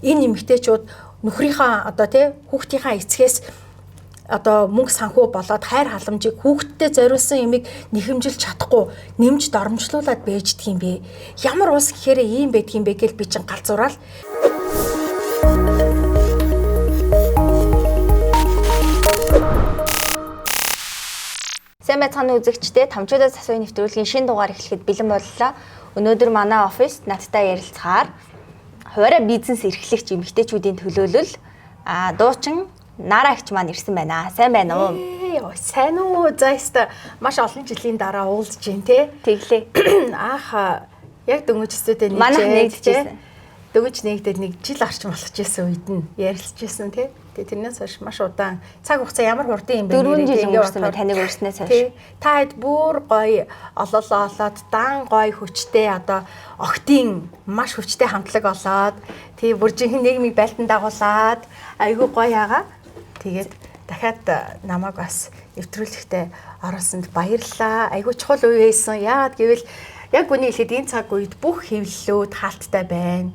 энэ эмэгтэйчүүд нөхрийнхаа одоо тий хүүхдийнхаа эцгээс одоо мөнгө санхүү болоод хайр халамжийг хүүхдтэй зориулсан ямиг нэхэмжилж чадахгүй нэмж доромжлуулаад бэждэг юм бэ. Ямар улс гэхээр ийм байдаг юм бэ гэж би чинь галзуурал. Сайн байцгаана үзэгчдээ Томчуудаас асууя нэвтрүүлгийн шинэ дугаар эхлэхэд бэлэн боллоо. Өнөөдөр манай оффист надтай ярилцахаар хуваараа бизнес эрхлэгч эмэгтэйчүүдийн төлөөлөл дуучин Нара агч маань ирсэн байна. Сайн байна уу? Сайн уу? Заастаа маш олон жилийн дараа уулзж байна те. Тэглээ. Аах яг дөнгөж өстөдөө нэгдэж дөнгөж нэгдээд 1 жил орчим болох гэсэн үед нь ярилцчихсан те. Тэгээ тэрнээс хойш маш удаан цаг хугацаа ямар хурдан юм бэ? 4 жил өнгөрсөн байна таныг урьснаас хойш. Та хэд бүр гоё олоод дан гоё хүчтэй одоо охтын маш хүчтэй хамтлаг олоод тий бүр жинхэнэ нийгмийг байлдан дагуулад айгүй гоё яага. Тэгээд дахиад намайг бас нэвтрүүлэгтээ оруулсанд баярлалаа. Айгүй чухал үе байсан. Яагаад гэвэл яг үнийг хэлэхэд энэ цаг үед бүх хэвлэлүүд хаалттай байна.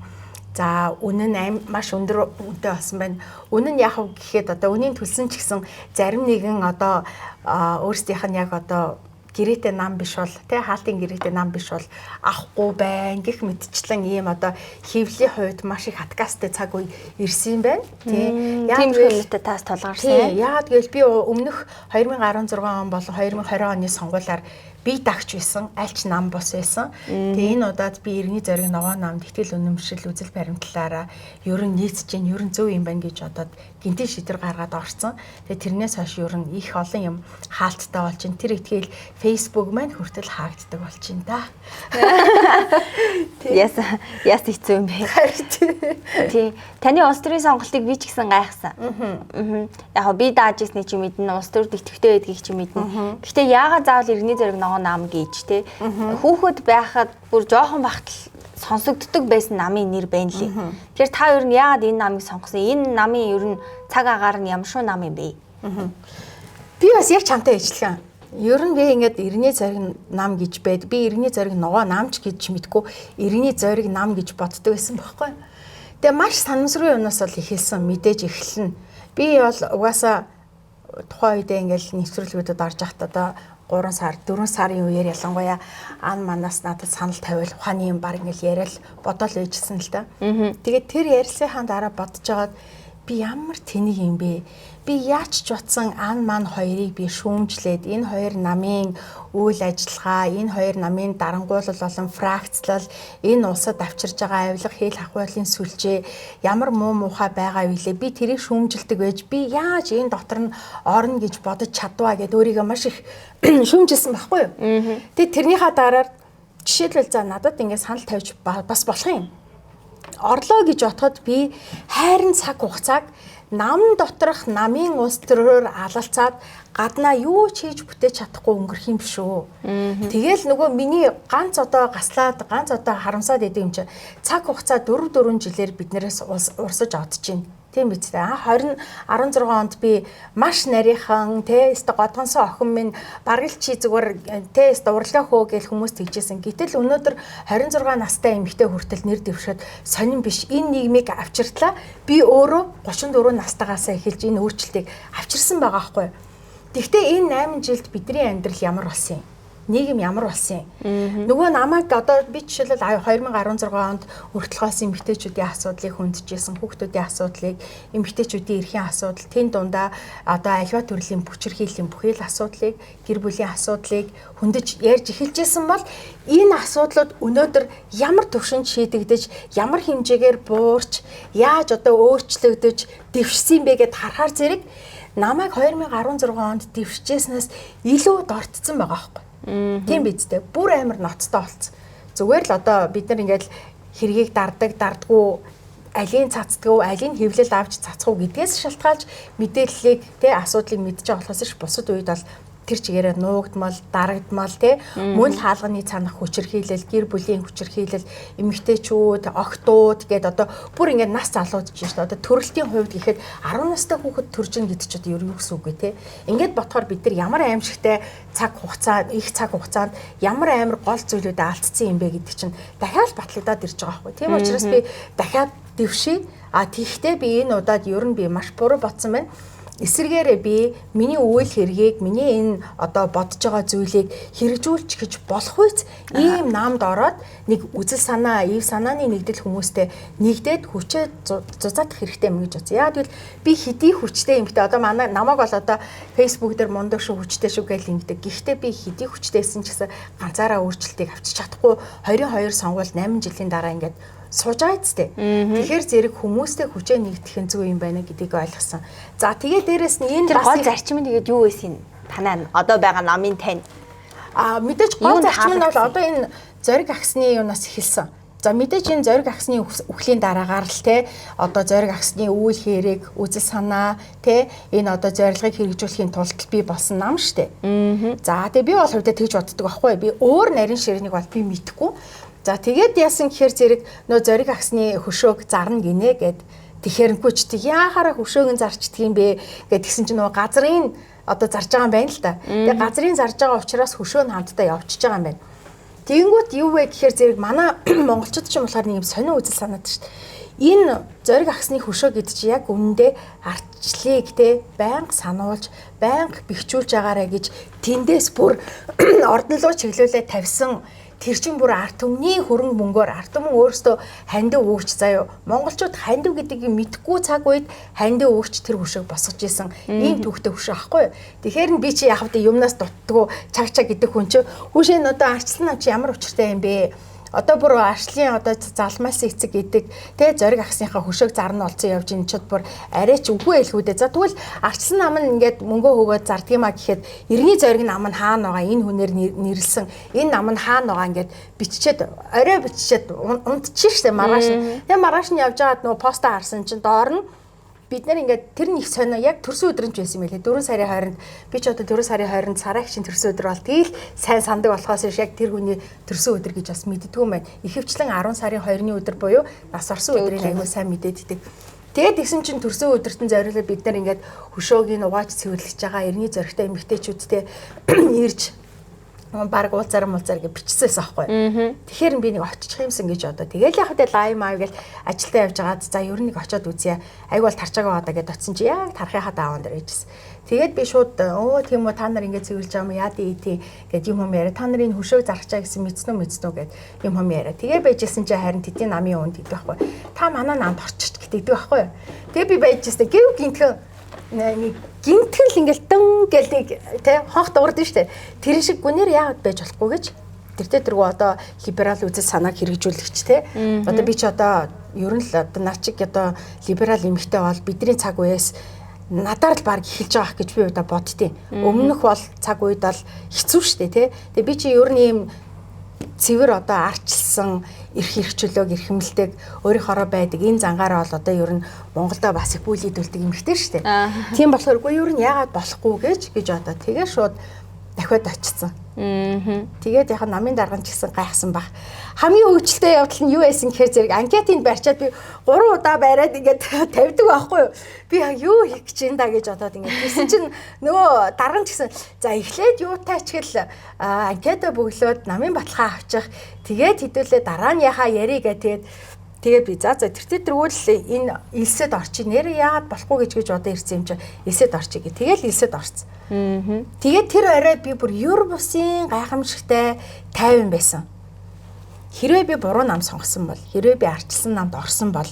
За үнэн маш өндөр үнэтэй болсон байна. Үнэн яг гэхэд одоо үнийн төлсөн ч гэсэн зарим нэгэн одоо өөрсдийнх нь яг одоо гэрээтэй нам биш бол тий хаалтын гэрээтэй нам биш бол авахгүй байна гэх мэтчлэн ийм одоо хэвлэлийн хувьд маш их хатгастай цаг үе ирсэн байна. Тийм хөвлөлтөд таас тулгарсан. Яагаад гэвэл би өмнөх 2016 он болон 2020 оны сонгуулиар би дагч байсан, альч нам бос байсан. Тэгээ энэ удаад би иргэний зориг ногоо намд итгэл үнэмшил үзэл баримтлалаараа ер нь нийцж гин ер нь зөв юм байна гэж бодоод гинтийн шийдвэр гаргаад орсон. Тэгээ тэрнээс хойш ер нь их олон юм хаалттай болж ин тэр итгэл Facebook маань хүртэл хаагддаг болж ин да. Яс хэцүү юм бэ? Тий. Таны улс төрийн сонголтыг би ч гэсэн гайхсан. Яг би дааж ирсний чи мэднэ, улс төрд итгэвтэй байдгийг чи мэднэ. Гэхдээ яагаад заавал иргэний зориг нам гэж те хүүхэд байхад бүр жоохон бахтал сонсогддог байсан намын нэр байна лээ. Тэгэхээр та ер нь яагаад энэ намыг сонгосон? Энэ намын ер нь цаг агаар нь ямар шүү нам юм бэ? Би бас яг чамтай ижлэх. Ер нь би ингээд иргэний зориг нам гэж байд. Би иргэний зориг ногоо намч гэж мэдгүй иргэний зориг нам гэж боддог байсан байхгүй. Тэгээ маш санамсргүй юмнаас бол ихэлсэн мэдээж эхэлнэ. Би бол угаасаа тухайн үедээ ингээд нэвтрүүлгүүдэд орж явахдаа одоо 3 сар 4 сарын үеэр ялангуяа ан манаас надад санал тавиул ухааны юм баг ингээл яриад бодоол ээжсэн л да. Тэгээд тэр ярилцлагын дараа бодож байгаад би ямар тэнэг юм бэ? Би яаж ч утсан ан ман хоёрыг би шүүмжлээд энэ хоёр намын үйл ажиллагаа, энэ хоёр намын дарангуулал болон фракцлал, энэ улсад авчирж байгаа авилга хэл хахвалын сүлжээ ямар муу муухай байгаа вүлээ би тэрийг шүүмжилдэг байж би яаж энэ дотор нь орно гэж бодож чадваа гэд өөрийгөө маш их шүүмжилсэн байхгүй юу? Тэгээд тэрнийхаа дараа жишээлбэл за надад ингээд санал тавьж бас болох юм. Орлоо гэж бодоход би хайрын цаг хугацааг нам доторх намын улс төрөөр алалцаад гаднаа юу ч хийж бүтээж чадахгүй өнгөрөх юм шүү. Тэгэл нөгөө миний ганц одоо гаслаад ганц одоо харамсаад идэв юм чи цаг хугацаа 4 жилээр биднээс урсаж одож байна. Тийм биз дээ. 2016 онд би маш нарийнхан те өстө годгонсон охин минь бараг л чи зүгээр те өстө урлаа хөө гэж хүмүүс тэгжсэн. Гэтэл өнөөдөр 26 настай эмэгтэй хүртэл нэр дэвшээд сонин биш энэ нийгмийг авчиртлаа. Би өөрөө 34 настайгаасаа эхэлж энэ өөрчлөлтийг авчирсан байгаа байхгүй. Гэхдээ энэ 8 жилд бидний амьдрал ямар болсон юм? Нийгэм ямар болсон юм? Нөгөө намайг одоо би жишээлбэл 2016 онд өртөлгөөс эмэгтэйчүүдийн асуудлыг хүндчихсэн, хүүхдүүдийн асуудлыг, эмэгтэйчүүдийн эрхийн асуудал, тэн дундаа одоо альва төрлийн бүчирхийллийн бүхэл асуудлыг, гэр бүлийн асуудлыг хүндэж ярьж эхэлжсэн бол энэ асуудлууд өнөөдөр ямар төвшөнд шийдэгдэж, ямар хэмжээгээр буурч, яаж одоо өөрчлөгдөж дэвшсэн бэ гэд харахаар зэрэг намайг 2016 онд дэвшижсэнээс илүү дортцсон байгаа байхгүй. Тийм биз дээ. Бүр амар ноцтой болцсон. Зүгээр л одоо бид нар ингээд хэргийг дардаггүй, алийн цацдаггүй, алийн хэвлэл авч цацхгүй гэдгээс шалтгаалж мэдээллийг тэ асуудлыг мэдж байгаа болохоос ш бусад үед бол тэр чигээрээ нуугдмал, дарагдмал тий мөн л хаалганы цанах хүчирхийлэл, гэр бүлийн хүчирхийлэл, эмэгтэйчүүд, охтууд гээд одоо бүр ингээд нас залуудж шүү дээ. Одоо төрөлтийн хувьд гэхэд 10 настай хүүхэд төржин гэдэг ч одоо юу гэсэн үг вэ тий. Ингээд бодохоор бид нар ямар аимшигтай цаг хугацаа, их цаг хугацаанд ямар амар гол зүйлүүдэд алдсан юм бэ гэдэг чинь дахиад батлагдаад ирж байгаа байхгүй. Тийм учраас би дахиад дэвшээ А тэгтээ би энэ удаад ер нь би маш буруу бодсон байна. Эсвэргээрээ би миний үйл хэргийг, миний энэ одоо бодож байгаа зүйлийг хэрэгжүүлчих гэж болох үеч ийм наамд ороод нэг үзэл санаа, ив санааны нэгдэл хүмүүстэй нэгдээд хүчээ зузаадах хэрэгтэй юм гэж бодсон. Яг тэгвэл би хэдий хүчтэй юм бэ? Одоо манай намайг бол одоо Facebook дээр мундаг шүү, хүчтэй шүү гэж ингэдэг. Гэхдээ би хэдий хүчтэйсэн ч гэсэн ганцаараа өөрчлөлтийг авчиж чадахгүй 22 сонгуул 8 жилийн дараа ингээд сууж байгаа зү. Тэгэхээр зэрэг хүмүүстэй хүчээ нэгдэх нь зөв юм байна гэдгийг ойлгосон. За тэгээ дээрэс нь энэ бас гол зарчим нь тэгээд юу байсан танаа одоо байгаа намын тань. Мэдээж гол зарчим нь бол одоо энэ зориг агсны юунаас эхэлсэн. За мэдээж энэ зориг агсны үхлийн дараагаар л те одоо зориг агсны үйл хэрэг, үзэл санаа те энэ одоо зорилгыг хэрэгжүүлэхийн тулд би болсон нам штэ. За тэгээ би бол хувьдаа тэгж боддог байхгүй. Би өөр нарийн ширхнийг бол би мэдэхгүй. За тэгээд яасан гэхээр зэрэг нөө зориг агсны хөшөөг зарна гинэ гэд тэгэхээр нгүй ч тэг яахаараа хөшөөг нь зарчдаг юм бэ гэд тэгсэн чинь нөө газрын одоо зарж байгаа юм байна л та. Тэгээд газрын зарж байгаа учраас хөшөө нь хамтдаа явчихж байгаа юм байна. Тэгэнгүүт юу вэ гэхээр зэрэг манай монголчууд ч юм болохоор нэг юм сонио үзэл санаад шүү дээ. Энэ зориг агсны хөшөө гэдэг чинь яг үнэндээ ардчлалыг те байнга сануулж, байнга бэхжүүлж байгаарэ гэж тэндээс бүр ордон руу чиглүүлээ тавьсан. Тэр чин бүр арт түмний хөрөнгө мөнгөөр арт түмэн өөрөөсөө хандив өгч заяа. Монголчууд хандив гэдгийг мэдгүй цаг үед хандив өгч тэр хөшөөг босгож исэн. Ийм төвхтэй хөшөө ахгүй юу? Тэгэхээр би чи яг хэвдээ юмнаас дутдггүй чаг гэдэг хүн чи хүүшээ нь одоо арчлан нам чи ямар учиртай юм бэ? Одоо бүр арчлын одоо залмаас эцэг гэдэг тэ зориг агсныхаа хөшөөг зарна болсон явж ин чод бүр арайч үгүй элхүүдээ. За тэгвэл арчлан нам нь ингээд мөнгөө өгөөд зардг юмаа гэхэд иргэний зориг нам нь хаана байгаа энэ хүнээр нэрлсэн энэ нам нь хаана байгаа ингээд биччихэд орой биччихэд унтчих штэ маргааш. Тэгээ маргааш нь явж байгаад нөгөө поста харсан чинь доор нь бид нэр ингээд тэр нэг сонио яг төрсөн өдрөнд байсан юм байлээ. 4 сарын 20-нд би ч одоо 4 сарын 20-нд сараагчийн төрсөн өдөр бол тэгэл сайн сандаг болохоос яг тэр хүний төрсөн өдөр гэж бас мэддэггүй юм байна. Ихэвчлэн 10 сарын 2-ны өдөр буюу нас орсон өдрийг аягүй сайн мэдээддэг. Тэгээд тэгсэн чинь төрсөн өдөртөн зориулаад бид нар ингээд хөшөөгийн угааж цэвэрлэж байгаа эртний зоригтой эмэгтэйчүүдтэй ирж баг уулзаар гэж бичсэнээс аахгүй. Тэгэхээр би нэг очих юмсан гэж одоо. Тэгэл яг хөдөө лайв маяг гэл ажилдаа явж байгаад за ер нь нэг очиод үзье. Айгу бол тарчаагаа одоо гэд оцсон чи яг тархийнхаа дааван дээр ээжсэн. Тэгээд би шууд тийм үү та нар ингэ цэвэрлж байгаа юм яа дий гэд юм яриа. Та нарын хөшөөг зарчаа гэсэн мэдсэн үү гэд юм яриа. Тэгээ байжсэн чи харин тэдний намын үнд гэдэг байхгүй. Та манай намд орчих гэдэг байхгүй. Тэгээ би байжсэн гэв гинтгэн нэг гинтгэл ингээл дэн гэлийг тий хонх дуурдсан шүү дээ. Тэр шиг гүнээр яагаад байж болохгүй гэж тэртээ тэргүй одоо либерал үзэл санааг хэрэгжүүлэгч тий. Одоо би ч одоо ер нь л одоо начиг одоо либерал эмэгтэй бол бидний цаг үеэс надаар л баг эхэлж байгаа гэж би одоо боддتي. Өмнөх бол цаг үед бол хэцүү шүү дээ тий. Тэгээ би чи ер нь ийм цэвэр одоо арчилсан эрх хэрэгчлөөг эрхэмлдэг өөрийнхоороо байдаг энэ зангаараа бол одоо ер нь Монголда бас их бүлийдүүлдэг эмэгтэй шүү дээ. Тийм болохоор үгүй ер нь яагаад болохгүй гэж одоо тэгээ шууд дахиад очсон. Тэгээд яг намын дарган ч гэсэн гайхсан баг. Хамгийн өвчлөлтэй явдал нь юу байсан гэхээр зэрэг анкетыг барьчаад би 3 удаа бариад ингээд тавьдаг байхгүй юу. Би юу хийх гэж энэ да гэж бодоод ингээд тэгсэн чинь нөгөө дарган ч гэсэн за эхлээд юутай ч гэл анкета бөглөөд намын баталгаа авчих. Тэгээд хэдүүлээ дараа нь яхаа ярий гэдэг. Тэгээд би за тэргүүл энэ элсэд орчих нэр яагаад болохгүй гэж одоо ирсэн юм чи элсэд орчих гэ. Тэгэл элсэд орсон. Тэгээд тэр орой би бүр юр бусын гайхамшигтай тайван байсан. Хэрвээ би буруу нам сонгосон бол, хэрвээ би арчилсан намд орсон бол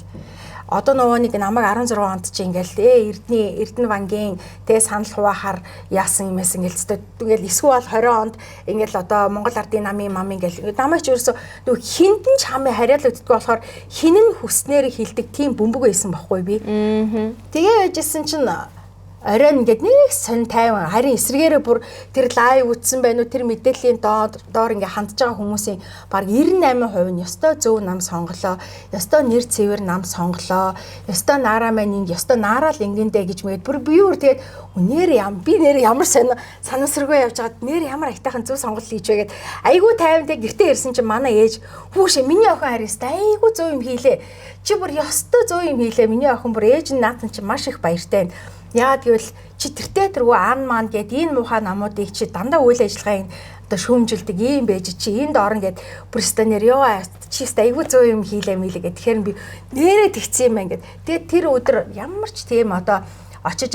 одоо нөгөө нэг намайг 16 онд чи ингээл Эрдэнэ вангийн тэгээ санал хуваахаар яасан юмээс ингээл эсвэл 20 онд ингээл одоо Монгол ардын намын мам ингээл намайг ч ерөөсө нөгөө хинтэн ч хамаа хариалагддаггүй болохоор хинэн хүснээр хилдэг тийм бөмбөг байсан байхгүй би. Тэгээ яжсэн чинь оройн ингээд нэг сонь тайван харин эсрэгээрээ бүр тэр лайв үзсэн байноу тэр мэдээллийн доор ингээд хандж байгаа хүмүүсийн баг 98% нь ёстой зөв нам сонголоо, ёстой нэр цэвэр нам сонголоо, ёстой наараа маань ингэ, ёстой наараал ингэндэ гэж мэд бүр би өөр тэгээд нэр би нэр ямар санамсаргүй явж байгаад нэр ямар айтайхан зөв сонголт хийж байгаад айгүй тайвантай гэртээ ирсэн чинь манай ээж хүүшээ миний охин харьяастай айгүй зөв юм хийлээ. Чи бүр ёстой зөв юм хийлээ. Миний охин бүр ээж нь наатан чи маш их баяртай. Яа гэвэл чи тэртээ тэргүй аан маань гэд энэ муухай намуудыг чи дандаа үйл ажиллагааг одоо шүүмжилдэг ийм байж чи энд орно гэд Бристанер ёо чи айгүй зөө юм хийлээ мэлээ гэд тэгэхээр би нэрээ тэгсэн юм байна гэд. Тэгээд тэр өдөр ямар ч тийм одоо очиж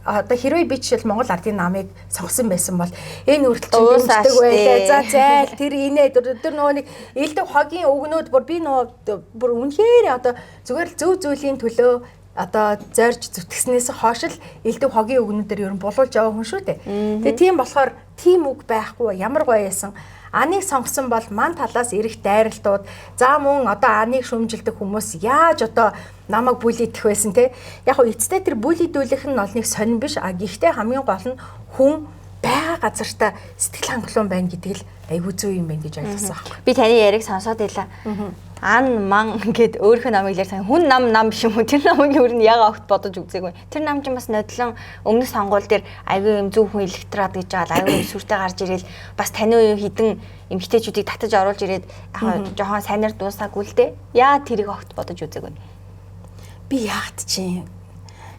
одоо хэрвээ би жишээл Монгол Ардын намыг сонгосон байсан бол энэ үргэлж дэмждэг байлаа. За зайл тэр инээ өдөр нөгөө нэг элдв хогийн өгнүүд бүр би нөгөө бүр үнэхээр одоо зүгээр л зөв зүйлийн төлөө одоо зорж зүтгэснээс хойш л элдв хогийн өгнүүдээр ер нь булуулж яваа хүн шүү дээ. Тэгээ тийм болохоор тийм үг байхгүй ямар гоё байсан. Аныг сонгосон бол ман талаас ирэх дайралтууд за мөн одоо аныг шүмжилдэг хүмүүс яаж одоо намайг бүлийдэх байсан те. Яг хөө эцтэй тэр бүлийдүүлэх нь олныг сонирн биш а гэхдээ хамгийн гол нь хүн байгаа газартаа сэтгэл хангалуун байна гэдэг л айгүй зүй юм байна гэж ойлгосон аахгүй. Би таны яриг сонсоод байлаа. Ан ман гэд өөрийнхөө намыг ярьсан хүн нам биш юм уу? Тэр намыг өөр нь яга огт бодож үзээгүй. Тэр нам чинь бас нодлон өмнөх сонгуул дээр аюу юм зөв хүн электорат гэж байгаа аюу сүртэй гарч ирээл бас таны үеийн хідэн эмгтээчүүдийг татаж оруулж ирээд яг жоохон сайнаар дуусаагүй л дээ. Яа тэрийг огт бодож үзээгүй. Би яахт чинь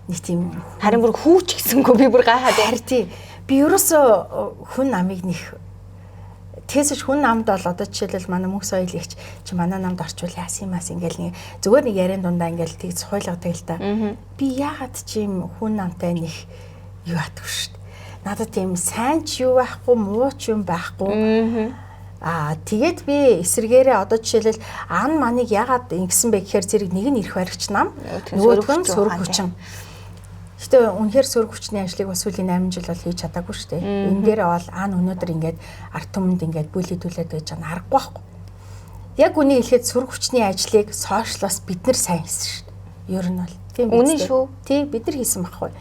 нэг тийм харин бүр хүүч гисэнгүй би бүр гайхаад харин тий. Би ерөөсөө хүн намыг нэх Тэсэж хүн намд бол одоо жишээлбэл манай мөнх соёл ихч чи манай намд орчвол яасан юмас ингээл нэг зүгээр нэг яриан дундаа ингээл тийг хуйлгадаг л та. Би яагаад чи юм хүн намтай нэг юу ятгүй шүү дээ. Надад тийм сайн ч юу байхгүй, муу ч юм байхгүй. Тэгээд би эсэргээрээ одоо жишээлбэл ан маныг яагаад ингэсэн бэ гэхээр зэрэг нэг нь ирэх баригч нам, нөгөөх нь сөрөг хүчин. Гэтэ үнэхээр сөрөг хүчний ажлыг бас сүүлийн 8 жил бол хийж чадаагүй шүү дээ. Энэ дээр бол ан өнөөдөр ингээд ард түмэнд ингээд бүлийдүүлээд байж байгаа нь аргагүй байхгүй. Яг үнийг хэлэхэд сөрөг хүчний ажлыг сошиалос бид нар сайн хийсэн шүү дээ. Ер нь бол тийм биз дээ. Шүү. Тий бид нар хийсэн байхгүй.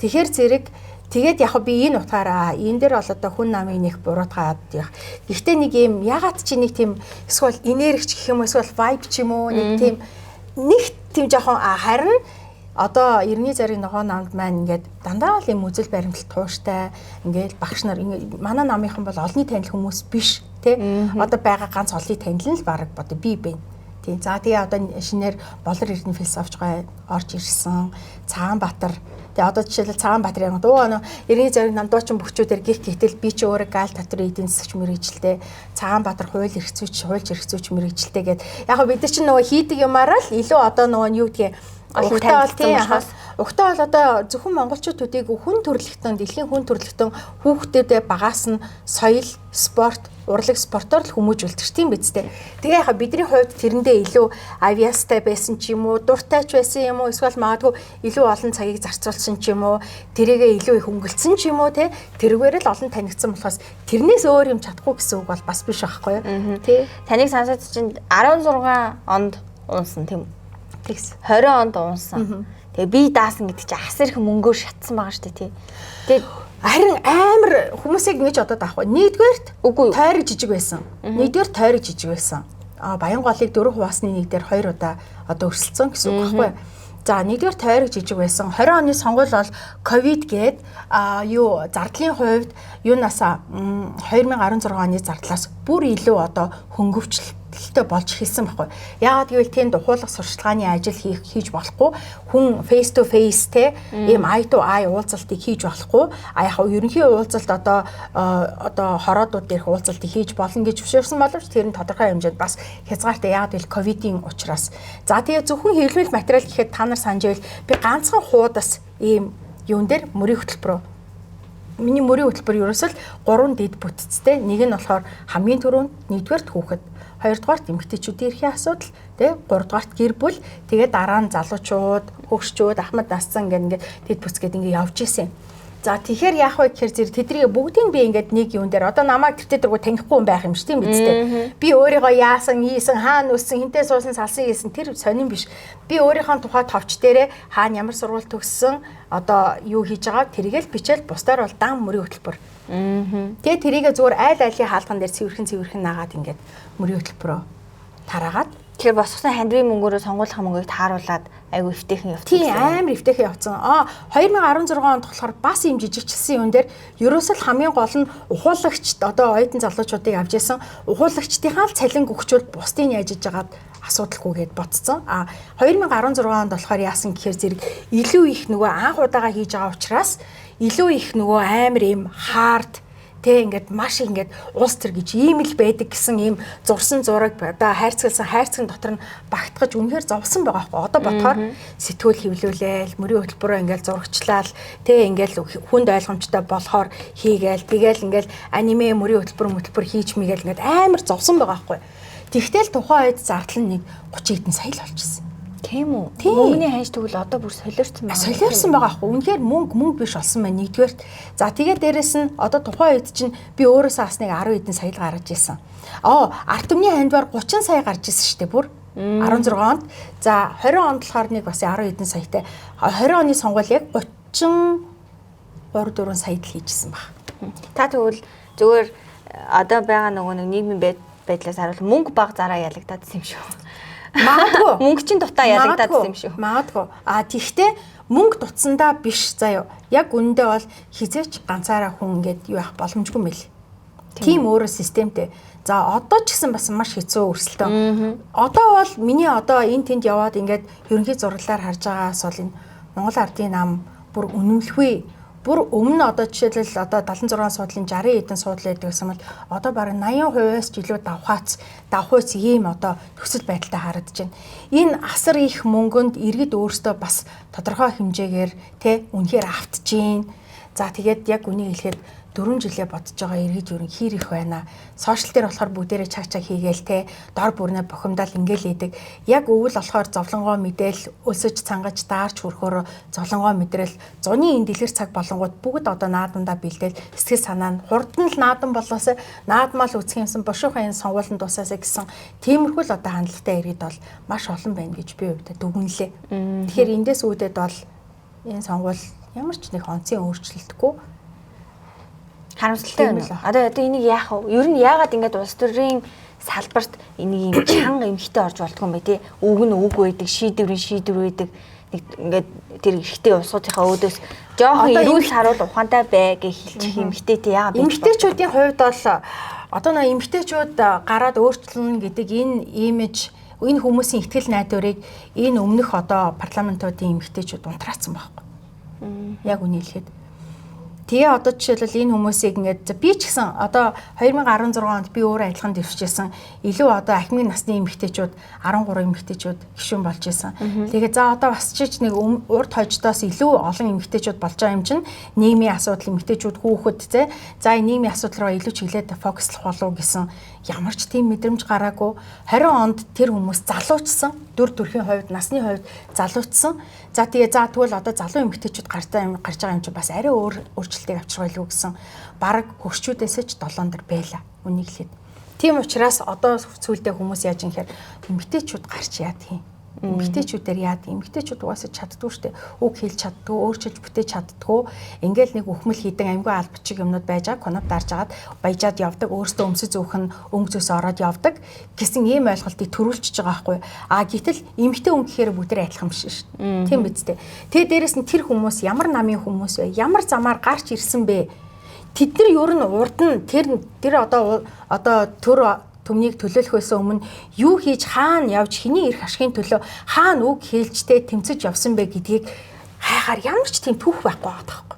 Тэгэхээр зэрэг тэгээд яг би энэ утгаараа энэ дээр бол одоо хүн намыг нэг буруутгаад явах. Гэхдээ нэг юм ягаад чи нэг тийм эсвэл энергич гэх юм уу эсвэл vibe ч юм уу нэг тийм жоохон харин одоо эртний зариг ногоо намд маань ингээд дандаа л юм үзэл баримтал тууштай ингээд багш нар манай намынхан бол олонний танил хүмүүс биш тий одоо байгаа ганц олонний танил нь л баг бодё би байна тий за тэгээ одоо шинээр болор эрдэнэ философч гой орж ирсэн Цагаанбаатар тэгээ одоо жишээлбэл Цагаанбаатарын дуу эртний зариг намдуучин бөхчүүдээр гих гэтэл би чи өөрөө гал татрын эдийн засагч мэрэгжилтэй Цагаанбаатар хуйль эрхцүүч мэрэгжилтэй гэд яг бид нар чинь нөгөө хийдэг юмараа л илүү одоо нөгөө юу гэдгийг Угтаа бол одоо зөвхөн монголчууд төдийгүй хүн төрөлхтөн дэлхийн хүн төрөлхтөн хүүхдүүдэд багаас нь соёл, спорт, урлаг спортоор л хүмүүжүүлдэг тийм биз дээ. Тэгээ яхаа бидний хувьд тэрэндээ илүү авиастай байсан ч юм уу, дуртай ч байсан юм уу, эсвэл магадгүй илүү олон цагийг зарцуулсан ч юм уу, тэрийгээ илүү их өнгөлцсөн ч юм уу те. Тэрүүгээр л олон танигдсан болохоос тэрнээс өөр юм чадахгүй гэсэн үг бол бас биш байхгүй юу? Тий. Таныг сонсоод чинь 16 онд унсан тийм үү? 20 онд унсан. Тэгээ би даасан гэдэг чинь асар их мөнгөөр шатсан байгаа шүү дээ тий. Тэгээд харин амар хүмүүсийг ингэж одоод авахгүй. Нэгдүгээрт үгүй тойрог жижиг байсан. Нэгдүгээр тойрог жижиг байсан. Баянголыг 4 хуваасны нэг дээр 2 удаа одоо өрсөлдсөн гэсэн үг байхгүй. За нэгдүгээр тойрог жижиг байсан. 20 оны сонгуул бол ковид гээд зардлын хувьд юунаас 2016 оны зардлаас бүр илүү одоо хөнгөвчлөлтэй болж эхэлсэн байхгүй. Яагаад гэвэл тэнд ухуулах сурчлагын ажил хийж болохгүй. Хүн face to face те ийм eye to eye уулзалтыг хийж болохгүй. Яг ерөнхий уулзалт одоо хороодууд дээрх уулзалтыг хийж болно гэж зөвшөөрсөн боловч тэр нь тодорхой хэмжээнд бас хязгаартай. Яагаад гэвэл ковидын учраас. За тэгээ зөвхөн хэвлэл материал гэхэд та нар санаж байвал би ганцхан хуудас ийм юун дээр мөрийн хөтөлбөр миний мөрийн хөтөлбөр ерөөсөл 3 дэд бүтцтэй. Нэг нь болохоор хамгийн түрүүнд нэгдүгээрт хүүхэд, хоёрдугаарт эмэгтэйчүүдийн эрхийн асуудал, тэгээ гуравдугаарт гэр бүл, тэгээ дараа нь залуучууд, хөгшчүүд, ахмад нассан ингээд дэд бүтцгээд ингээд явж исэн. За тэгэхээр яах вэ гэхээр зэрэг тэднийг бүгдийг би ингээд нэг юун дээр одоо намайг тэр дөрөв танихгүй байх юм шүү тийм биз дээ. Би өөрийгөө яасан, ийсэн, хаана өссөн, хинтээ суусан, салсан ийсэн тэр сонирн биш. Би өөрийнхөө тухай товч дээрээ хаана ямар сургууль төгссөн, одоо юу хийж байгаа тэрийгэл бичээл бусдаар бол дан мөрийн хөтөлбөр. Тэгээ тэрийгээ зүгээр айл айлын хаалган дээр цэвэрхэн наагаад ингээд мөрийн хөтөлбөрөө тараагаад тэгэхээр босгосон хандвийн мөнгөөрөө сонгуулийн мөнгийг тааруулаад айгүй эвтэйхэн явцсан. Тийм амар эвтэйхэн явцсан. 2016 онд болохоор бас юм жижигчсэн юм дээр ерөөсөл хамгийн гол нь ухуулагчд одоо оюутан залуучуудыг авч яасан ухуулагчдынхаа л цалин өгчүүл бусдын яаж иж байгаад асуудалгүй гэд бодцсон. 2016 онд болохоор яасан гэхээр зэрэг илүү их нөгөө анх удаага хийж байгаа учраас илүү их нөгөө амар юм хард Тэ ингээд маш ингээд улс төр гэж ийм л байдаг гэсэн ийм зурсан зураг одоо хайрцагын дотор нь багтгаж үнэхээр зовсон байгаа байхгүй. Одоо бодохоор сэтгүүл хэвлүүлээл, мөрийн хөтөлбөрөөр ингээд зурагчлал, тэ ингээд хүнд ойлгомжтой болохоор хийгээл, тэгээл ингээд аниме мөрийн хөтөлбөр хийж мэгээл ингээд амар зовсон байгаа байхгүй. Тэгтэл тухайн үед зардал нь нэг 30 хэдэн сая л болчихсон. Тийм үү? Мөнгөний ханш тэгвэл одоо бүр солиорсон байгаа. Солиорсон байгаа хгүй. Үнэхээр мөнгө биш болсон байна нэгдүгээрт. За тэгээд дээрэс нь одоо тухайн үед чинь би өөрөөсөө асныг 10 хэдэн сая л гаргаж ирсэн. Арт түмний хандвар 30 сая гарч ирсэн шүү дээ бүр. 16 онд. За 20 онд болохоор нэг бас 10 хэдэн саятай. 20 оны сонгуул яг 33 4 саяд л хийжсэн баг. Та тэгвэл зүгээр одоо байгаа нөгөө нэг нийгмийн байдлаас харуул мөнгө баг зараа ялагдаад юм шүү. Магадгүй. Мөнгө чинь дутаа ялагдаад юм шүү. Магадгүй. Тэгтээ мөнгө дутсандаа биш заяа. Яг үндэ бол хизээч ганцаараа хүн ингээд юу явах боломжгүй мэл. Тийм өөрөө системтэй. За одоо ч гэсэн бас маш хэцүү өрсөлдөөн. Одоо бол миний одоо энэ тэнд яваад ингээд ерөнхий зураглалаар харж байгаагаас бол энэ Монгол Ардын нам бүр үнэмлэхгүй. Бүр өмнө одоо жишээлбэл одоо 76 суудлын 60 хэдэн суудлын байдаг гэсэн бол одоо бараг 80%-аас ч илүү давхуйц ийм одоо нөхцөл байдалтай харагдаж байна. Энэ асар их мөнгөнд иргэд өөрсдөө бас тодорхой хэмжээгээр үнэхээр автж гин. За тэгээд яг үнийг хэлэхэд 4 жилээ бодож байгаа иргэд юу хэр их байна. Сошиал дээр болохоор бүгдээрээ чаг хийгээл дор бүрнээ бухимдал ингээл идэг. Яг өвөл болохоор зовлонгоо мэдээл өлсөж цангаж даарч хөрхөөрөө зовлонгоо мэдрэл зуны энэ дэлгэр цаг болонгууд бүгд одоо наадамдаа бэлдээл сэтгэл санаа нь хурдан л наадан болоосаа наадмал үүсэх юмсан бошуухан энэ сонгуулинд тусаасаа гэсэн тиймэрхүү л одоо хандлагатай иргэд бол маш олон байна гэж би өвдө дүгнэлээ. Тэгэхээр эндээс үүдээд бол энэ сонгуул ямар ч нэг онцгийн өөрчлөлтгүй харамсалтай байна. Одоо энийг яах вэ? Ер нь яагаад ингэж улс төрийн салбарт энийг юм чанга эмхтэй орж болдгоо юм бэ тий? Үг нь үг байдаг, шийдвэр байдаг. Нэг ингээд тэр ихтэй улсуудынхаа өөдөөс жоохон эрүүл харуул ухаантай бай гэж хэлчих эмхтэй тий яагаад бэ? Эмхтэйчүүдийн хувьд бол одоо нэг эмхтэйчүүд гараад өөрчлөн гэдэг энэ имиж энэ хүмүүсийн ихтгэл найдварыг энэ өмнөх одоо парламентуудын эмхтэйчүүд унтраацсан байхгүй. Яг үнийг хэлэхэд тэгээ одоо жишээлбэл энэ хүмүүсийг ингээд би ч гэсэн одоо 2016 онд би өөрөө адилхан дэвшижсэн илүү одоо ахмын насны эмэгтэйчүүд 13 эмэгтэйчүүд гишүүн болж исэн. Тэгээ за одоо бас ч нэг урд хождоос илүү олон эмэгтэйчүүд болж байгаа юм чинь нийгмийн асуудал эмэгтэйчүүд хүүхэд те за энэ нийгмийн асуудал руу илүү чиглээд фокуслах болов гэсэн ямар ч тийм мэдрэмж гараагүй 20 онд тэр хүмүүс залуучсан дүр төрхийн хувьд насны хувьд залуучсан. За тэгээ тэгвэл одоо залуу эмэгтэйчүүд гарч байгаа юм чи бас арай өөрчлөлтийг авчрах байлгүй гэсэн баг хөрчүүдээсээ ч 7 дэр байла үнийг хэлээд. Тийм учраас одоо сүүлдээ хүмүүс яаж юм хэрэг эмэгтэйчүүд гарч яа тийм. Эмэгтэйчүүдээр яа тийм. Эмэгтэйчүүд угаасаа чаддгүй штэ. Үг хэлж чаддгүй, өөрчилж бүтээж чаддгүй. Ингээл нэг үхмэл хийдэн амьгүй албачиг юмнууд байж байгаа. Конод дарж агаад баяжаад явдаг. Өөртөө өмсөж зөөхөн өнгө зөөс ороод явдаг гэсэн ийм ойлголтыг төрүүлчихэж байгаа байхгүй. Гэтэл эмэгтэй хүн гэхээр бүгдээ адилхан биш шүү. Тийм биз дээ. Тэгээ дээрэс нь тэр хүмүүс ямар намын хүмүүс вэ? Ямар замаар гарч ирсэн бэ? Тэд нар ер нь урд нь тэр одоо төр төмнийг төлөөлөхөөс өмнө юу хийж хаана явж хэний эрх ашигын төлөө хаана үг хэлжтэй тэмцэж явсан бэ гэдгийг хайхаар ямар ч тийм түүх байхгүй байгаа байхгүй.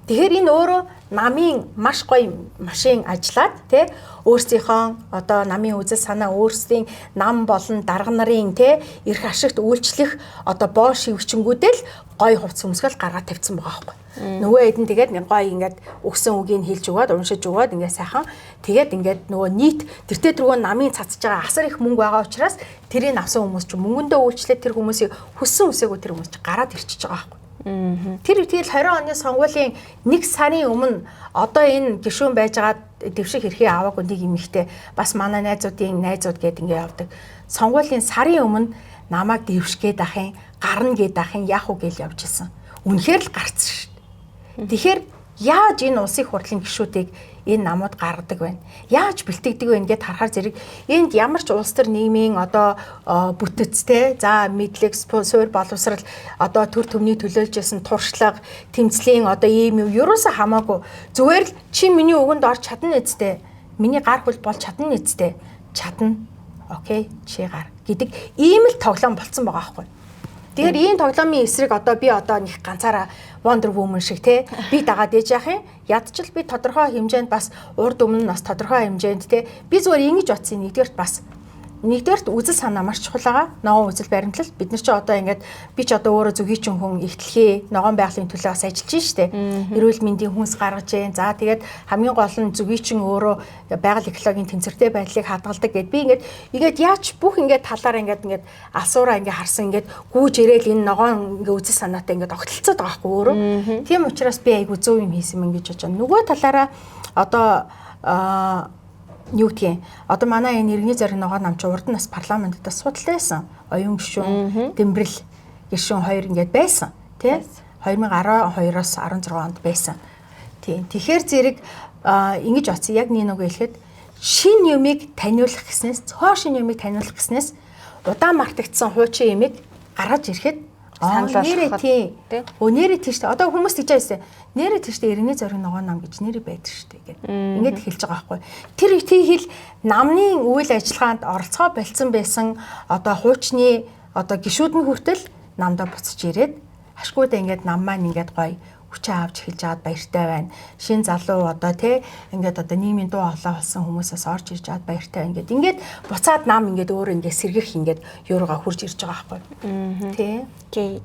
Тэгэхээр энэ өөрөө намын маш гоё машин ажиллаад тий өөрсдийнхөө одоо намын үзэл санаа өөрсдийн нам болон дарга нарын тий эрх ашигт үйлчлэх одоо боо шивгчэнгүүдэл гоё хувцс өмсгөл гаргаад тавьсан байгаа байхгүй. Нөгөө эдэн тэгээд нэг гоё ингээд өгсөн үгийг хэлж өгөөд уншиж өгөөд ингээд сайхан тэгээд ингээд нөгөө нийт тэртээ түргөө намын цацж байгаа асар их мөнгө байгаа учраас тэрийг авсан хүмүүс ч мөнгөндөө үйлчлээд тэр хүмүүсийг хүссэн үсээгүй тэр хүмүүс ч гараад ирчихэж байгаа байхгүй. Тэр тэгэл 20 оны сонгуулийн 1 сарын өмнө одоо энэ гишүүн байжгаад дэвших эрхээ аваагүй нэг юм ихтэй бас манай найзууд гээд ингээд явдаг. Сонгуулийн сарын өмнө намайг дэвшгээд ахын гарна гээд ахын яах уу гэж явж исэн. Үнэхээр л гарцсан шүү дээ. Тэгэхээр яаж энэ улсын хурлын гишүүдийг энэ намууд гаргадаг вэ? Яаж бэлтгэдэг вэ гэдээ харахаар зэрэг энд ямар ч улс төр нийгмийн одоо бүтэцтэй за мэдлэг суур боловсрал одоо төр төмний төлөөлжсэн туршлага тэмцлийн одоо ийм юу ерөөсөө хамаагүй зүгээр л чи миний өгөнд орч чадна нэцтэй миний гар хөл болж чадна нэцтэй чадна окей чи гар гэдэг ийм л тоглоом болцсон байгаа байхгүй. Тэгэхээр ийм тоглоомын эсрэг одоо би одоо нэг ганцаараа Wonder Woman шиг те би дагаад ээж яах юм? Ядчил би тодорхой хэмжээнд бас урд өмнө нь бас тодорхой хэмжээнд те би зүгээр ингэж бодсон нэгдүгээрт үзэл санаа маш чухал байгаа. Ногоон үзэл баримтлал бид нар чи одоо ингээд би ч одоо өөрөө зүгийчин хүн ихтлэхээ ногоон байгалийн төлөө бас ажиллаж штэ. Эрүүл мэндийн хүнс гаргаж जैन. За тэгээд хамгийн гол нь зүгийчин өөрөө байгаль экологийн тэнцвэртэй байдлыг хадгалдаг гэд би ингээд яаж бүх ингээд талаараа ингээд алсуураа ингээд харсан ингээд гүүж ирээл энэ ногоон ингээд үзэл санаатай ингээд огтлцоод байгаа хгүй өөрөө. Тийм учраас би айгу зөв юм хийсэн мэн гэж бодож байна. Нөгөө талаараа одоо юу гэдгийг одоо манай энэ иргэний зориг ногоо намч урд нь бас парламентд бас судалтай байсан. Оюун гишүүн, Дэмбэрэл гишүүн хоёр ингээд байсан тий 2012-оос 16 онд байсан. Тийм. Тэгэхээр зэрэг ингэж оцсон яг нэг үгээ хэлэхэд шин юмыг таниулах гэснээс цоо шин юмыг таниулах гэснээс удаан мартагдсан хуучин юмыг гаргаж ирэхэд нэрээ тий. Нэрээ тий штэ. Одоо хүмүүс тэгж байсан. Нэрээ тий штэ иргэний зориг ногоо нам гэж нэрээ байдаг штэ гэдэг. Ингээд хэлж байгаа байхгүй. Тэр тий хэл намны үйл ажиллагаанд оролцоо болцсон байсан одоо хуучны одоо гишүүд нь хүртэл намдаа буцаж ирээд хашгуудаа ингээд нам маань ингээд гоё хүчээ авч эхэлж аваад баяртай байна. Шин залуу одоо тий ингээд одоо нийгмийн дуу хоолой болсон хүмүүсээс орж ирж аваад баяртай байна гэдэг. Ингээд буцаад нам ингээд өөрөө ингээд сэргэх ингээд юуруугаа хурж ирж байгаа байхгүй. Тий.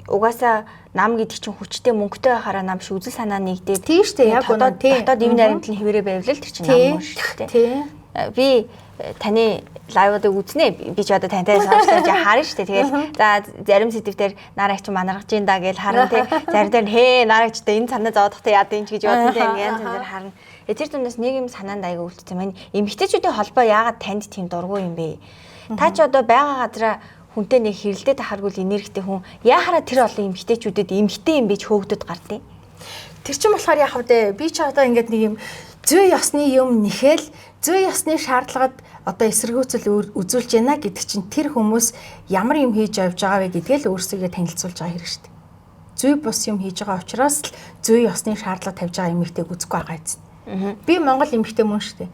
Угаасаа нам гэдэг чинь хүчтэй мөнгөтэй хараа нам шиг үзэл санаа нэгдээд тий штэ яг одоо дотоод ивэн наримтлын хэвээрээ байвал тэр чинь нам шүү дээ. Тий. Би таны лайвуудыг үзнэ. Би ч одоо тантай сонсож харна шүү дээ. Тэгээд за зарим сэдвээр нараач манаргаж ин да гэж харна тий. Зарим дээр хээ нараагчтай энэ санаа зоодохтой яад энэ ч гэж бодсон тий. Янз янзаар харна. Тэр түнээс нэг юм санаанд аяга үлдсэн байна. Эмэгтэйчүүдийн холбоо яагаад танд тийм дургүй юм бэ? Та ч одоо байгаа газараа хүнтэй нэг хэрэлдээ тахаргуул энергитэй хүн яахаараа тэр олон эмэгтэйчүүдэд эмэгтэй юм бич хөөгдөд гардыг. Тэр чинь болохоор яах вэ? Би ч одоо ингээд нэг юм зүй ёсны юм нэхэл зүй ёсны шаардлагад одоо эсэргүүцэл үзүүлж байна гэдэг чинь тэр хүмүүс ямар юм хийж явж байгаа вэ гэдгээ л өөрсдөө танилцуулж байгаа хэрэг шүү дээ. Зүй бус юм хийж байгаа учраас л зүй ёсны шаардлага тавьж байгаа эмэгтэйг үзэхгүй байгаа юм. Би Монгол эмэгтэй мөн шүү дээ.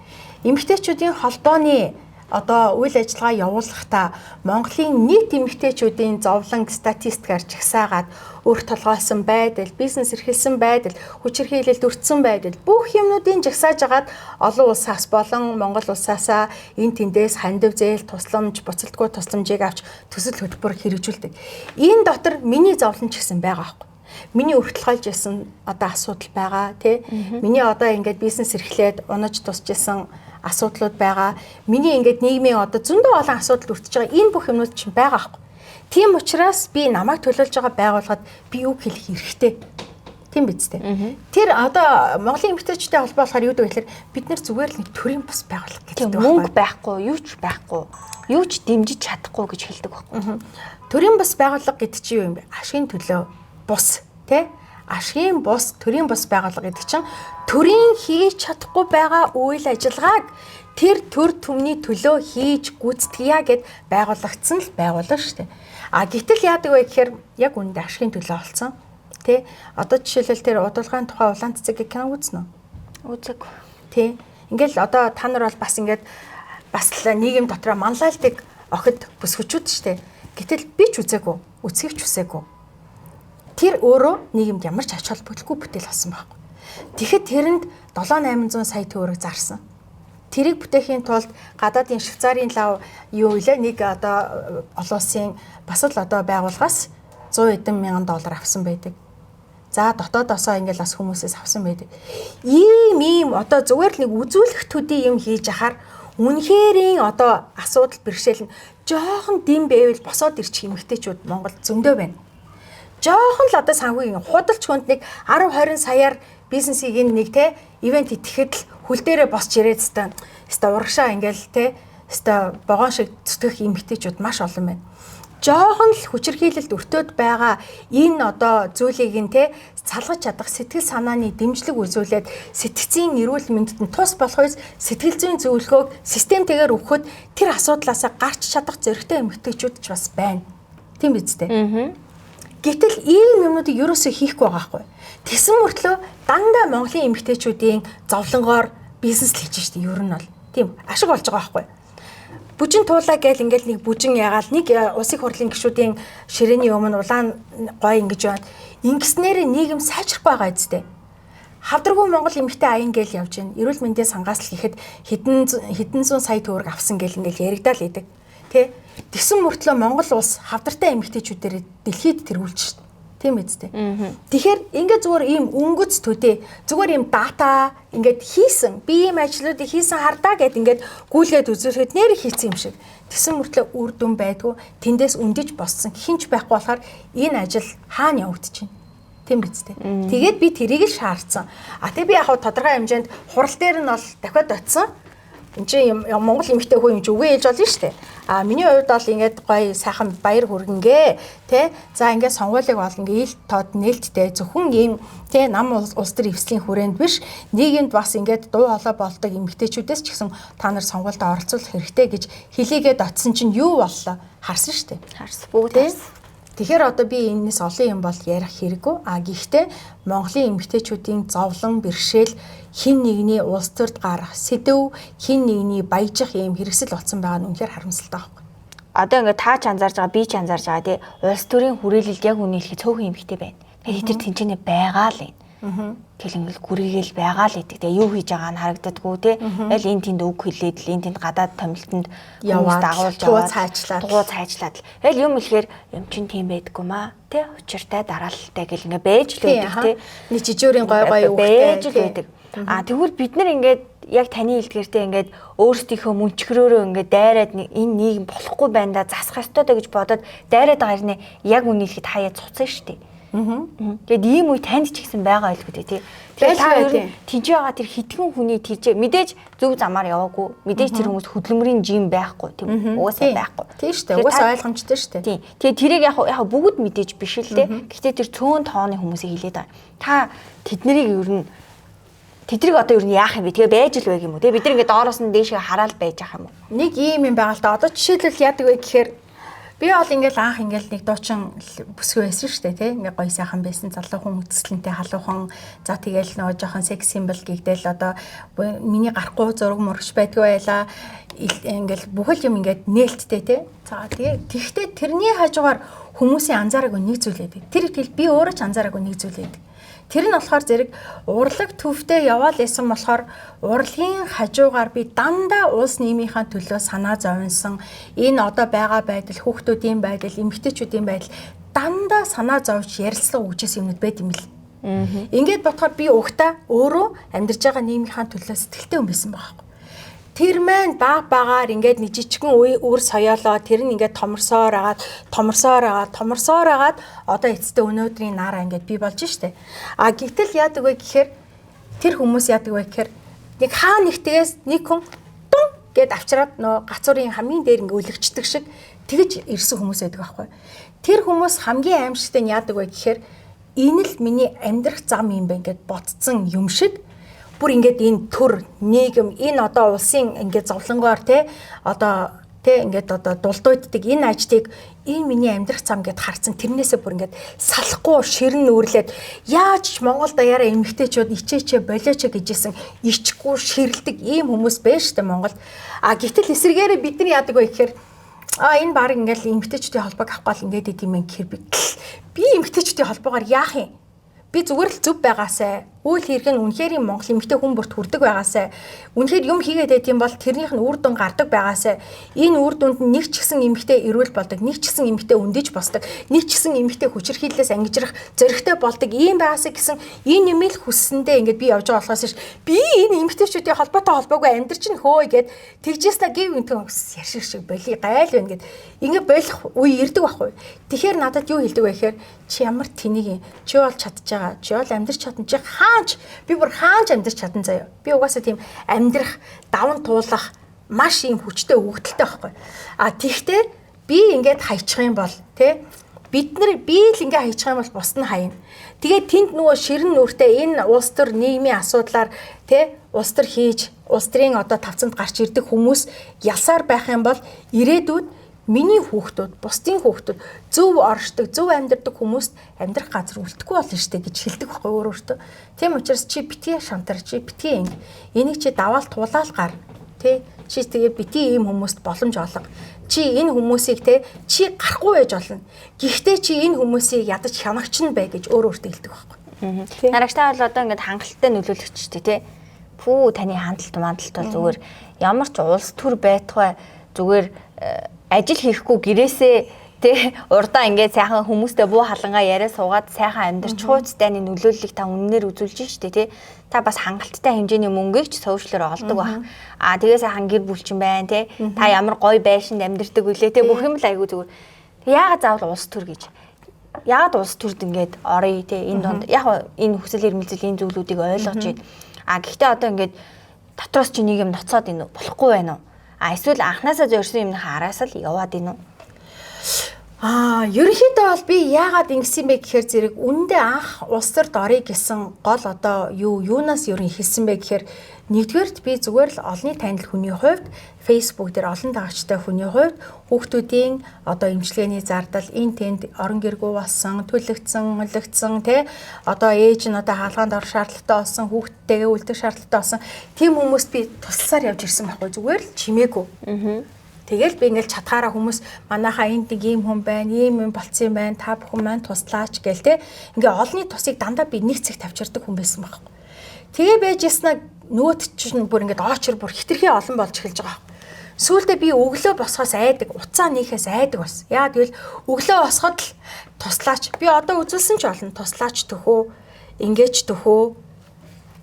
Эмэгтэйчүүдийн холбооны одоо үйл ажиллагаа явуулахдаа Монголын нийт эмэгтэйчүүдийн зовлон статистикаар жагсаагаад өөрт толгойлсон байдал, бизнес эрхэлсэн байдал, хүчирхийлэлд өртсөн байдал бүх юмнуудын жагсааж агаад олон улсаас болон Монгол улсаасаа энэ тэндээс хандив зээл тусламж, буцалтгүй тусламжийг авч төсөл хөтөлбөр хэрэгжүүлдэг. Энэ дотор миний зовлон ч гэсэн байгаа байхгүй. Миний өртөлгөөлж байсан одоо асуудал байгаа тий. Миний одоо ингээд бизнес эрхлээд унаж тусчихсан асуудлууд байгаа. Миний ингээд нийгмийн одоо зөндөө олон асуудал өртөж байгаа. Энэ бүх юмнууд чинь байгаа байхгүй. Тийм учраас би намайг төлөөлж байгаа байгууллагад би юу хэлэх хэрэгтэй. Тийм биз дээ. Тэр одоо Монголын эмэгтэйчүүдийн холбоо болохоор юу гэвэл бид нар зүгээр л нэг төрийн бус байгууллага гэдэг байна. Мөнгө байхгүй, юу ч байхгүй, юу ч дэмжиж чадахгүй гэж хэлдэг байхгүй. Төрийн бус байгууллага гэдэг чинь юу юм бэ? Ашигын төлөө бус тий? Ашигын бус, төрийн бус байгууллага гэдэг чинь төрийн хийж чадахгүй байгаа үйл ажиллагааг тэр төр түмний төлөө хийж гүйцэтгэе гэд байгуулагдсан л байгууллага шүү дээ. Гэтэл яадаг вэ гэхээр яг үүндээ ашигын төлөө олцсон. Тэ одоо жишээлбэл тэр удалгааны тухай улаан цэцэг кино үзнэ үү? Үзэг. Тэ ингээл одоо та нар бол бас ингээд бас л нийгэм дотроо манлайлдаг охид бүсгүүчүүд штэ. Гэтэл би ч үзээгүй, үцгийвч үсээгүй. Тэр өөрөө нийгэмд ямар ч ач холбогдолгүй бүтээл болсон байхгүй. Тэгэхэд тэрэнд 7-800 сая төгрөг зарсан. Тэрийг бүтээхийн тулд гадаадын Швейцарын лав юу илээ нэг одоо олон улсын бас л одоо байгууллагаас 100 эдэн мянган доллар авсан байдаг. За дотоодосоо ингээл бас хүмүүсээс авсан байдаг. Ийм одоо зүгээр л нэг үзүүлэх төдий юм хийж ахаар үнэхэрийн одоо асуудал бэрхшээл нь жоохон дэм байвал босоод ирчих эмэгтэйчүүд Монгол зөндөө байна. Жоохон л одоо санхүүгийн худалч хүнд нэг 10-20 саяар бизнесийг нэг те ивент итгэхэд л хөл дээрээ босч ирээд хэвээ урагшаа ингээл те хэвээ богоон шиг зүтгэх эмэгтэйчүүд маш олон байна. Жоохон л хүчирхийлэлд өртөөд байгаа энэ одоо зүйлийг нь те салгаж чадах сэтгэл санааны дэмжлэг үзүүлээд сэтгцийн эрүүл мэндэд нь тус болох үс сэтгэл зүйн зөвлөгөөг системтэйгээр өгөхөд тэр асуудлаас гарч чадах зөрөгтэй эмэгтэйчүүд ч бас байна. Тийм биз дээ. Гэтэл ийм юмнуудыг ерөөсөө хийхгүй байгаа хгүй. Тэсэн мөртлөө дандаа Монголын эмэгтэйчүүдийн зовлонгоор бизнес л хийж штэ ер нь бол. Тийм ашиг болж байгаа байхгүй. бүжин туулаа гээл ингээл нэг бүжин ягаал нэг улсын хурлын гишүүдийн ширээний өмнө улаан гой ингэж байна. Ингэснээр нийгэм сайжрах байгаа үстэй. Хавдраггүй Монгол эмэгтэй аян гээл явж байна. Эрүүл мэндийн сангаас л ихэд хэдэн зуун сая төгрөг авсан гээл ингээл яриагдаал идэг. Тэ? Тэгсэн мөртлөө Монгол улс хавдартай эмэгтэйчүүдээр дэлхийд тэргүүлж шít. Тийм үстэй. Тэгэхээр ингээд зүгээр ийм өнгөц төдөө зүгээр ийм дата ингээд хийсэн би ийм ажлуудыг хийсэн хардаа гэд ингээд гүйлгээд үзүүлэхэд нэр хийцэн юм шиг. Тэгсэн мөртлөө үр дүн байдгүй тэндээс өндөж боссон хинч байхгүй болохоор энэ ажил хаана явагдаж байна. Тийм биз дээ. Тэгээд би тэрийг л шаардсан. Тэгээ би яг тодорхой хэмжээнд хурал дээр нь бол дахиад очисон. Энд чинь Монгол эмэгтэй хүн юм чи үгүй ээлж болно шүү дээ. Миний хувьд бол ингээд гоё сайхан баяр хүргэнгээ тий. За ингээд сонгуулийг бол ингээд ил тод нээлттэй зөвхөн ийм тий нам улс төр эвслийн хүрээнд биш нийгэмд бас ингээд дуу хоолой болдог эмэгтэйчүүдээс ч гэсэн та нар сонгуульд оролцуулах хэрэгтэй гэж хэлийгээд очисон чинь юу боллоо харсан шүү дээ. Харсан бүгд харсан. Тэгэхээр одоо би энэс олон юм бол ярих хэрэггүй. Гэхдээ Монголын эмэгтэйчүүдийн зовлон бэрхшээл хин нэгний улс төрд гарах сэдв хин нэгний баяжих юм хэрэгсэл болсон байгаа нь үнэхээр харамсалтай байхгүй. Одоо ингээд та ч анзаарж байгаа би ч анзаарж байгаа тий улс төрийн хүрээлэлд яг үнэ хэлэхэд цөөхөн эмэгтэй байна. Тэгэхээр тэр тэнцэнэ байгаа л юм. Тэгэл ингээл гүрийгээл байгаа л идэг. Тэгээ юу хийж байгаа нь харагддаггүй тий. Аль энэ тэнд үг хэлээд л энэ тэнд гадаад томилтонд яваад дагуулж туу цаачлаад. Аль юм хэлэхээр юм чин тийм байдаггүй маа тий. Учиртай дараалалтай гэл ингээ байж л байдаг тий. Нэг жижигөрийн гой гой байж л байдаг. Тэгвэл бид нар ингээд яг таны хэлдгээртэй ингээд өөрсдийнхөө мөнчгөрөөрөө ингээд дайраад энэ нийгэм болохгүй байна да засах ёстой даа гэж бодоод дайраад байгаа хэрнээ яг үнийг хэлэхэд хаяа цуцсан шүү дээ. Тэгээд ийм үе танд ч гэсэн байгаа байлгүй тий. Тэгэхээр та ер нь тийж байгаа тэр хитгэн хүний тийж мэдээж зөв замаар яваагүй. Мэдээж тэр хүмүүс хөдөлмөрийн жим байхгүй тийм угаасаа байхгүй. Тийм шүү дээ. Угаасаа ойлгомжтой шүү дээ. Тийм. Тэгээд тэрийг яг бүгд мэдээж биш л тий. Гэхдээ тэр цөөн тооны хүмүүсийг хэлээд байгаа. Та тэдрийг одоо ер нь яах юм бэ? Тэгээ байж л байг юм уу? Тэгээ бид нар ингээд доороос нь дээшээ хараад байж ах юм уу? Нэг ийм юм байгаа л да. Одоо жишээлбэл яадаг вэ гэхээр би бол ингээл анх ингээл нэг дуучин бүсгүй байсан шүү дээ тий. Ингээ гоё сайхан байсан залуу хүн үтслэнтэй халуухан за тэгээл нөгөө жоохон секс символ гэгдэл одоо миний гарахгүй зураг мөргөж байдгүй байла. Ингээл бүхэл юм ингээд нээлттэй тий. За тэгтээ тэрний хажуугаар хүмүүсийн анзаараагүй нэг зүйл байдаг. Тэр ихтэл би өөрөө ч анзаараагүй нэг зүйл байдаг. Тэр нь болохоор зэрэг урлаг төвтэй яваал исэн болохоор урлагийн хажуугаар би дандаа улс нийгмийнхаа төлөө санаа зовнсон энэ одоо байгаа байдал хүүхдүүдийн байдал эмэгтэйчүүдийн байдал дандаа санаа зовж ярилцлага өгчээс юмуд байт юм бэл. Ингээд бодохоор би угтаа өөрөө амьдарч байгаа нийгмийнхаа төлөө сэтгэлтэй хүн байсан байхгүй. Тэр маань багаар ингээд нэг жижигхэн үр соёолоо тэр нь ингээд томорсоор агаад одоо эцэстээ өнөөдрийн нараа ингээд бий болж штэ. Гэтэл яадаг вэ гэхээр тэр хүмүүс яадаг вэ гэхээр нэг хаа нэгтээс нэг хүн тун гэд авчираад нөө гацуурын хамгийн дээр ингээд өлөгчдөг шиг тэгж ирсэн хүмүүс байдаг байхгүй. Тэр хүмүүс хамгийн аимшигтай нь яадаг вэ гэхээр энэ л миний амьдрах зам юм бэ ингээд ботцсон юм шиг бүр ингээд энэ төр нийгэм энэ одоо улсын ингээд зовлонгоор ингээд одоо дулдууддаг энэ ажлыг энэ миний амьдрах зам гэд харцсан тэрнээсээ бүр ингээд салахгүй ширэн нүүрлээд яаж ч Монгол даяараа эмэгтэйчүүд ичээчээ болооч гэжсэн ичгүй ширэлдэг ийм хүмүүс байна штэ Монгол. Гэтэл эсэргээрээ бид нар яадаг вэ гэхээр энэ баг ингээд эмэгтэйчүүдийн холбоог авахгүй л ингээд идэм юм гэхээр би эмэгтэйчүүдийн холбоогоор яах юм? Би зүгээр л зүв байгаасай. Үйл хэрэг нь үнэхээр Монгол эмэгтэй хүн бүрт хүрдэг байгаасай. Үнэхээр юм хийгээд байт юм бол тэрнийх нь үр дүн гардаг байгаасай. Энэ үр дүнд нь нэг ч гэсэн эмэгтэй эрүүл болдог, нэг ч гэсэн эмэгтэй өндөж босдог, нэг ч гэсэн эмэгтэй хүчирхийллээс ангижрах зоригтой болдог ийм байгаасай гэсэн энэ юм л хүссэндээ ингээд би явж байгаа болохоос би энэ эмэгтэйчүүдийн холбоотой холбоогүй амьдрч нь хөөе гэд тэгжээснэ гів энэ яршиг шиг боли гайл байна гэд ингээд болох үе ирдэг байхгүй. Тэгэхээр надад юу хэлдэг вэ гэхээр чи ямар тэнийг чи бол чадж байгаа. Чи бол амьдрч чадна. Чи би бүр хаанч амьдрч чадна заяа. Би угаасаа тийм амьдрах, даван туулах маш юм хүчтэй өгдөлтэй байхгүй. Тэгвэл би ингээд хайчих юм бол би л ингээд хайчих юм бол бус нь хаяна. Тэгээд тэнд нөгөө ширэн нүртэй энэ улс төр нийгмийн асуудлаар улс төр хийж, улс төрийн одоо тавцанд гарч ирдэг хүмүүс ялсаар байх юм бол ирээдүйд миний хүүхдүүд, бусдын хүүхдүүд зөв оршдог, зөв амьдардаг хүмүүст амьдрах газар үлдэхгүй болно штэ гэж хэлдэг байхгүй өөртөө. Тийм учраас чи битгий шантар, чи битгий энийг чи даваал тулаал гар. Тэ чи тэгээ бити ийм хүмүүст боломж олго. Чи энэ хүмүүсийг те чи гарахгүй байж болно. Гэхдээ чи энэ хүмүүсийг ядаж хянагч нь бай гэж өөртөө хэлдэг байхгүй. Нарагчтай бол одоо ингээд хангалттай нөлөөлөгчтэй тий. Пүү таны хандлт бол зүгээр ямар ч улс төр байтугай зүгээр ажил хийхгүй гэрээсээ тий урдаа ингээд сайхан хүмүүстэй буу халангаа яриа суугаад сайхан амьдарч хууц дайны нөлөөллийг та үннээр үзүүлж штэ тий. Та бас хангалттай хэмжээний мөнгөийг ч сошиалор олдог баг. Тэгээ сайхан гэр бүлчин байна тий. Та ямар гоё байшинд амьдардаг үлээ тий. Бүх юм л айгүй зүгээр. Яагаад заавал улс төр гэж? Яагаад улс төрд ингээд орё тий. Энэ донд яг энэ хүсэл эрмэлзэл энэ зүйлүүдийг ойлгож байна. Гэхдээ одоо ингээд дотроос чи нэг юм ноцоод ийн болохгүй байна уу? Эсвэл анханасаа зорьсон юмнийхаа араас л яваад ийн үү? Ерөнхийдөө бол би яагаад ингэсэн бэ гэхээр зэрэг үндэ анх улс төрд орё гэсэн гол одоо юунаас ерөн хэлсэн бэ гэхээр нэгдүгээрт би зүгээр л олонний танил хүний хувьд Facebook дээр олон дагагчтай хүний хувьд хүүхдүүдийн одоо эмчилгээний зардал энэ тэнд орон гэргүй болсон, төлөгдсөн тий одоо ээж нь одоо хаалганд орох шаардлагатай болсон, хүүхдтэйгээ үлдэх шаардлагатай болсон. Тим хүмүүст би тусласаар явж ирсэн байхгүй зүгээр л чимээгүй. Тэгэл би ингээл чатгаараа хүмүүс манайхаа энд нэг ийм хүн байна, ийм юм болцсон юм байна, та бүхэн маань туслаач гээл те. Ингээ олонний тусыг дандаа би нэг цэг тавьчирдаг хүн байсан байхгүй. Тэгээ байж яснаа нөгөөт чинь бүр ингээд оочор бүр хитрхи олон болж эхэлж байгаа. Сүүлдээ би өглөө босохоос айдаг, уцаа нээхээс айдаг бас. Яагаад гэвэл өглөө босоход л туслаач. Би одоо үзүүлсэн ч болно туслаач төхөө, ingээж төхөө.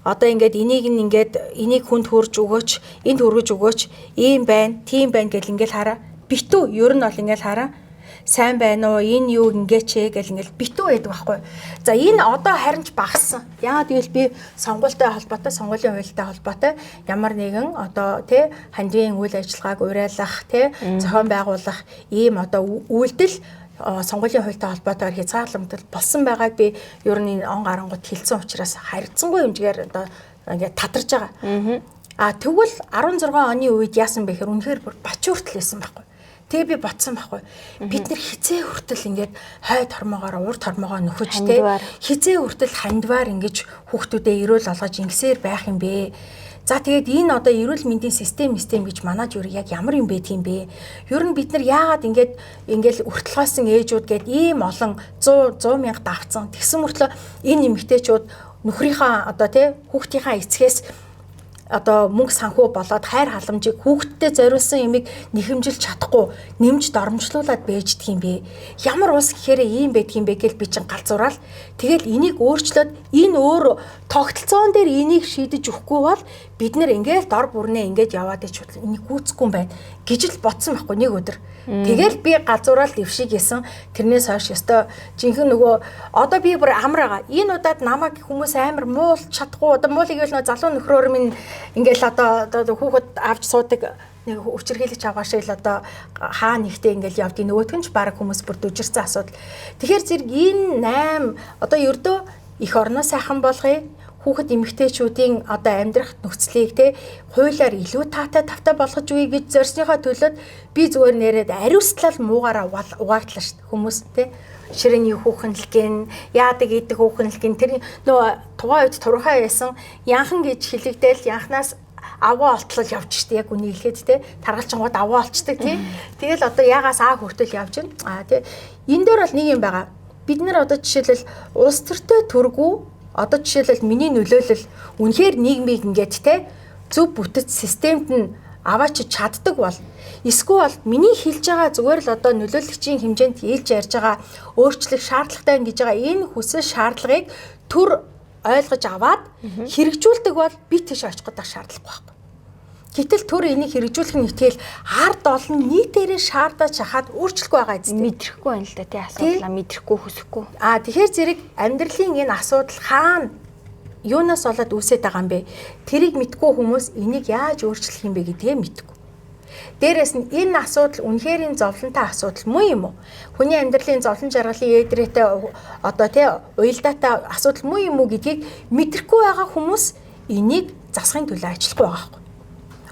Одоо ингээд энийг хүнд хурж өгөөч, энд хөргөж өгөөч, ийм байна, тийм байна гэл ингээл хараа. Битүү ер нь бол ингээл хараа. Сайн байна уу? Энэ юу ингээч гэл ингээл битүү байдаг байхгүй. За энэ одоо харин ч багассан. Яагаад гэвэл би сонгуультай холбоотой, сонгуулийн хуультай холбоотой ямар нэгэн одоо тий хандивын үйл ажиллагааг уриалах, тий зохион байгуулах ийм одоо үйлдэл сонгуулийн хуультай холбоотойгоор хязгаарламжтай болсон байгааг би ер нь он гарангууд хэлсэн учраас харьцангуй хэмжээгээр одоо ингээд тадарж байгаа. Тэгвэл 16 оны үед яасан бэ гэхээр үнэхээр бүр бачууртал байсан байхгүй. Тэгээ би ботсон байхгүй. Бид нэр хизээ хүртэл ингээд хойд хормоогоор урд хормоогоо нөхөж тэ хизээ хүртэл хандваар ингэж хүүхдүүдэд эрүүл олгож ингэсээр байх юм бэ. За тэгээд энэ одоо эрүүл мэндийн систем гэж манайд юу яг ямар юм бэ тийм бэ? Ер нь бид нар яагаад ингээл өртөл хойсон ээжүүд гээд ийм олон 100 мянга давцсан. Тэгсэн мөртлөө энэ эмэгтэйчүүд нөхрийнхаа одоо тий хүүхдийнхаа эцгээс одоо мөнгө санхүү болоод хайр халамжийг хүүхдтэд зориулсан ямиг нэхэмжилж чадахгүй нэмж доромжлуулаад бэждэг юм бэ. Ямар улс гэхээр ийм байдаг юм бэ гэж би чинь галзуурал. Тэгэл энийг өөрчлөөд энэ өөр тогтолцоон дээр энийг шийдэж өгөхгүй бол бид нэр ингээл дор бүрнээ ингээд яваад ич энийг гүйцэхгүй юм байна гэж л бодсон байхгүй нэг өдөр. Тэгэл би галзуурал дэвшиг хийсэн. Тэрнээс хойш ёстой жинхэнэ нөгөө одоо би бүр амар байгаа. Энэ удаад намайг хүмүүс амар муулж чадахгүй. Одоо муулыг ивэл нөгөө залуу нөхрөөр минь ингээл одоо хүүхэд авч суудаг нэг өчрхийлж аваашаа л одоо хаа нэгтээ ингээл явдгийг нөгөөтг нь ч баг хүмүүс бүр дүжирсэн асуудал. Тэгэхээр зэрэг энэ 8 одоо ердөө их орноо сайхан болгоё. Хүүхэд эмэгтэйчүүдийн одоо амьдрах нөхцөлийг те хуулиар илүү таатай тавтай болгож өгье гэж зорьсныхоо төлөөд би зүгээр нэрээд ариуслал муугаараа угааглаа шүү дээ хүмүүс те ширээний хүүхэнлэгэн яадаг идэх хүүхэнлэгэн тэр нөө тухайн үед турхаа яасан янхан гэж хэлэгдээл янхнаас аваа олтлол явж штэ яг үнийг хэлэхэд те таргалчингууд аваа олчдаг тий тэгэл одоо ягаас хүртэл явж байна тий энэ дээр бол нэг юм байгаа бид нар одоо жишээлбэл улс төртэй төргүү одоо жишээлбэл миний нөлөөлөл үнэхээр нийгмийг ингээд те зөв бүтэц системд нь аваач чаддаг бол эсвэл миний хэлж байгаа зүгээр л одоо нөлөөлөгчийн хэмжээнд ээлж ярьж байгаа өөрчлөх шаардлагатай гэж байгаа энэ хүсэл шаардлагыг төр ойлгож аваад хэрэгжүүлдэг бол би тийш очих гэдэг шаардлагагүй байхгүй. Гэтэл төр энийг хэрэгжүүлэх нь итгэл ард олон нийтээрээ шаардаж хахад өөрчлөхгүй байгаа эцтэй. Мэдрэхгүй байна л да тий асуудлаа мэдрэхгүй хүсэхгүй. Тэгэхээр зэрэг амьдралын энэ асуудал хаана юунаас болоод үүсээд байгаа юм бэ? Тэрийг мэдгүй хүмүүс энийг яаж өөрчлөх юм бэ гэдгээ мэдгүй. Дээрээс нь энэ асуудал үнэхээр зовлонтой асуудал муу юм уу? Хүний амьдралын зовлон жаргалын ээдрээтэй одоо тий уялдаатай асуудал муу юм уу гэдгийг мэдрэхгүй байгаа хүмүүс энийг засахын төлөө ажиллахгүй байгаа байхгүй.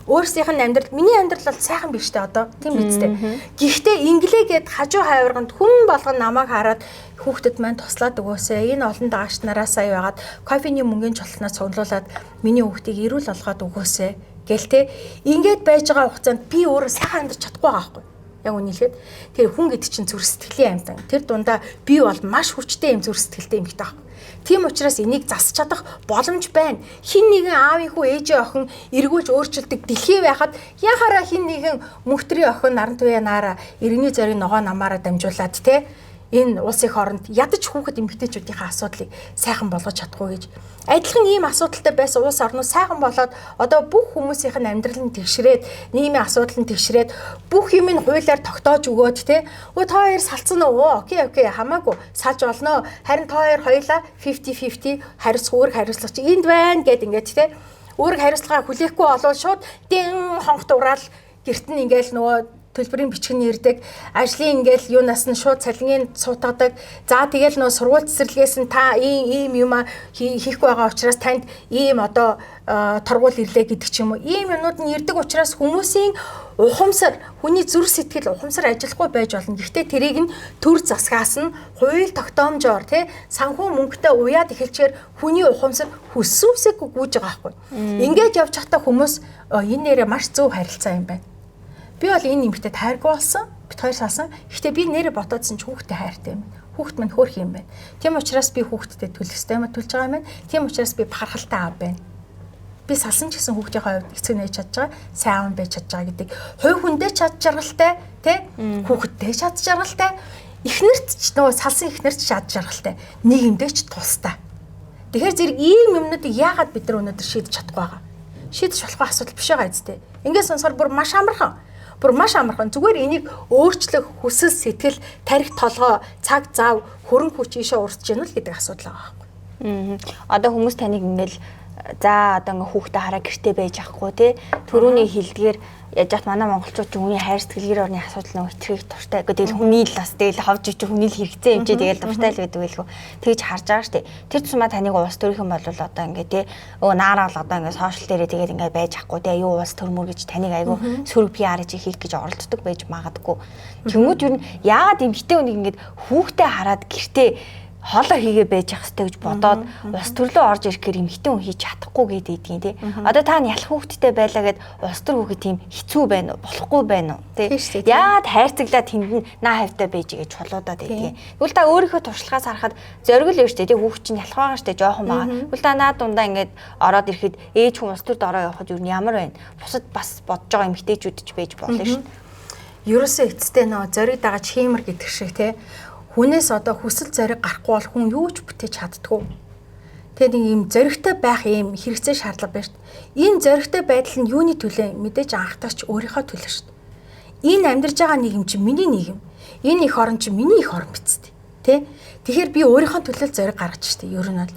Өөрсдийнх нь амьдрал миний амьдрал бол сайхан биш дээ одоо тийм үстэй. Гэхдээ инглээгээд хажуу хайварганд хүн болгон намайг хараад хүүхдэд маань туслаад өгөөсэй. Энэ олон дагагч нараасаа яваад кофений мөнгөний чулуунаас цуглуулад миний хүүхдийг эрүүл болгоод өгөөсэй гэл те. Ингээд байж байгаа хугацаанд би өөрөө сайхан амьдарч чадахгүй байгаа байхгүй. Яг үнэхээр тэр хүн гэдэг чинь зүрх сэтгэлийн амьтан. Тэр дундаа би бол маш хүчтэй юм зүрх сэтгэлтэй юм гэдэг байхгүй. Тийм учраас энийг засч чадах боломж байна. Хин нэгэн аавын хүү ээжийн охин эргүүлж өөрчилдөг дэлхий байхад яхаараа хин нэгэн мөнхтрийн охин нарантуянаараа иргэний зориг ногоо намаараа дамжуулаад те энэ улсын хооронд ядаж хүүхэд эмэгтэйчүүдийнхээ асуудлыг сайхан болгож чадахгүй гэж. Адилхан ийм асуудалтай байсан улс орнууд сайхан болоод одоо бүх хүмүүсийнх нь амьдрал нь тэгшрээд, нийгмийн асуудал нь тэгшрээд, бүх юм нь хуулиар тогтоож өгөөд те. Өө та хоёр салцсан уу? Окей, хамаагүй салж олноо. Харин та хоёр хоёлаа 50-50 үүрэг хариуцлагч энд байна гэд ингээд те. Үүрэг хариуцлагаа хүлээхгүй болвол шууд дэн хонхт ураал гэрт нь ингээл нөгөө төлбөрийн бичгэн ирдэг, ажлын ингээл юунаас нь шууд цалингийн цуутгадаг. За тэгэл нөө сургууль цэцэрлэгээс нь та ийм юм хийх байгаа учраас танд ийм одоо торгуул ирлээ гэдэг ч юм уу. Ийм юмнууд нь ирдэг учраас хүмүүсийн ухамсар, хүний зүрх сэтгэл ухамсар ажиллахгүй байж болно. Гэхдээ тэрийг нь төр засгаас нь хууль тогтоомжоор тий санхүү мөнгөтэй уяад эхэлчихээр хүний ухамсар хүссүүсэхгүй гүйж байгаа байхгүй. Ингээд явж байхдаа хүмүүс энэ нэрээ маш зөв харилцаа юм байна. Би бол энэ нэмэгтэй тайргүй болсон. Бид хоёр салсан. Гэхдээ би нэрээ ботоодсэн ч хүүхдэд хайртай юм. Хүүхд минь хөөх юм байна. Тийм учраас би хүүхдэд төлөх ёстой юм төлж байгаа юм байна. Тийм учраас би бахархалтай аав байна. Би салсан ч гэсэн хүүхдийн хувьд эцэг нээж чадж байгаа, сайн аав байж чадж байгаа гэдэг. Хувь хүндээ чад жаргалтай, тий? Хүүхэдтэй чад жаргалтай. Эхнэрт ч нөө салсан эхнэрт чад жаргалтай. Нийгэмдээ ч тустай. Тэгэхээр зэрэг ийм юмнуудыг яагаад бид нар өнөөдөр шийдэж чадахгүй байгаа? Шийдэж болохгүй асуудал биш байгаа зү. Ингээд сонсохоор бүр маш амархан. Зүгээр энийг өөрчлөх хүсэл сэтгэл, тарих толгой, цаг зав, хөрөн хүч ийшээ урсж гэнэ л гэдэг асуудал байгаа байхгүй. Одоо хүмүүс таныг ингээл за одоо ингээ хүүхдээ хараа гэртээ байж ахгүй тий. Төрөүний хилдгээр яж хат манай монголчууд ч хүний хайр сэтгэл гэр орны асуудал нэг итгэх дуртай. Тэгэл хүний л бас тэгэл ховж ич хүний л хэрэгцээ хэмжээ тэгэл дуртай л гэдэг байлгүй. Тэгж харж байгаа штэ. Тэр тусмаа таныг улс төрийнхэн бол одоо ингээ тий наараа л одоо ингээ сошиал дээрээ тэгэл ингээ байж ахгүй тий аюу улс төрмөр гэж таныг айгу сөрөг PR хийх гэж оролддог байж магадгүй. Тэмүүт юу н яагаад эмхтэй үнийг ингээ хүүхдээ хараад гэртээ хоолоо хийгээ байж ах хэрэгтэй гэж бодоод улс төрлөө орж ирэхээр эмхтэн хүн хийж чадахгүй гэдгийг тий. Одоо та нь ялах хүүхдтэй байлаа гэд улс төр хүүхэд тийм хэцүү байна уу? Болохгүй байна уу? Тий. Яагаад хайрцаглаад тэнд нь наа хавтаа байж гэж чулуудаад байдгийг. Тэгвэл та өөрийнхөө туршлагаас харахад зориг л шүү дээ. Тий хүүхд чинь ялах байгаа шүү дээ. Жоохон байгаа. Тэгвэл та наа дундаа ингээд ороод ирэхэд ээж хүн улс төрд ороо явахад юу ямар байна? Бусад бас бодож байгаа эмхтэйчүүд ч байж болно шүү. Ерөөсөө эцэстээ нөө зориг дагаж хиймэр гэдэг шиг тий. Хүнээс одоо хүсэл зориг гарахгүй бол хүн юу ч бүтээж чаддгүй. Тэгээд нэг юм зоригтой байх юм хэрэгцээ шаардлага байна шүү дээ. Энэ зоригтой байдал нь юуны төлөө мэдээж анхдагч өөрийнхөө төлөө шүү дээ. Энэ амьдарч байгаа нийгэм чинь миний нийгэм. Энэ их орн чинь миний их орн биз дээ. Тэ? Тэгэхээр би өөрийнхөө төлөө зориг гаргаж шүү дээ. Ер нь бол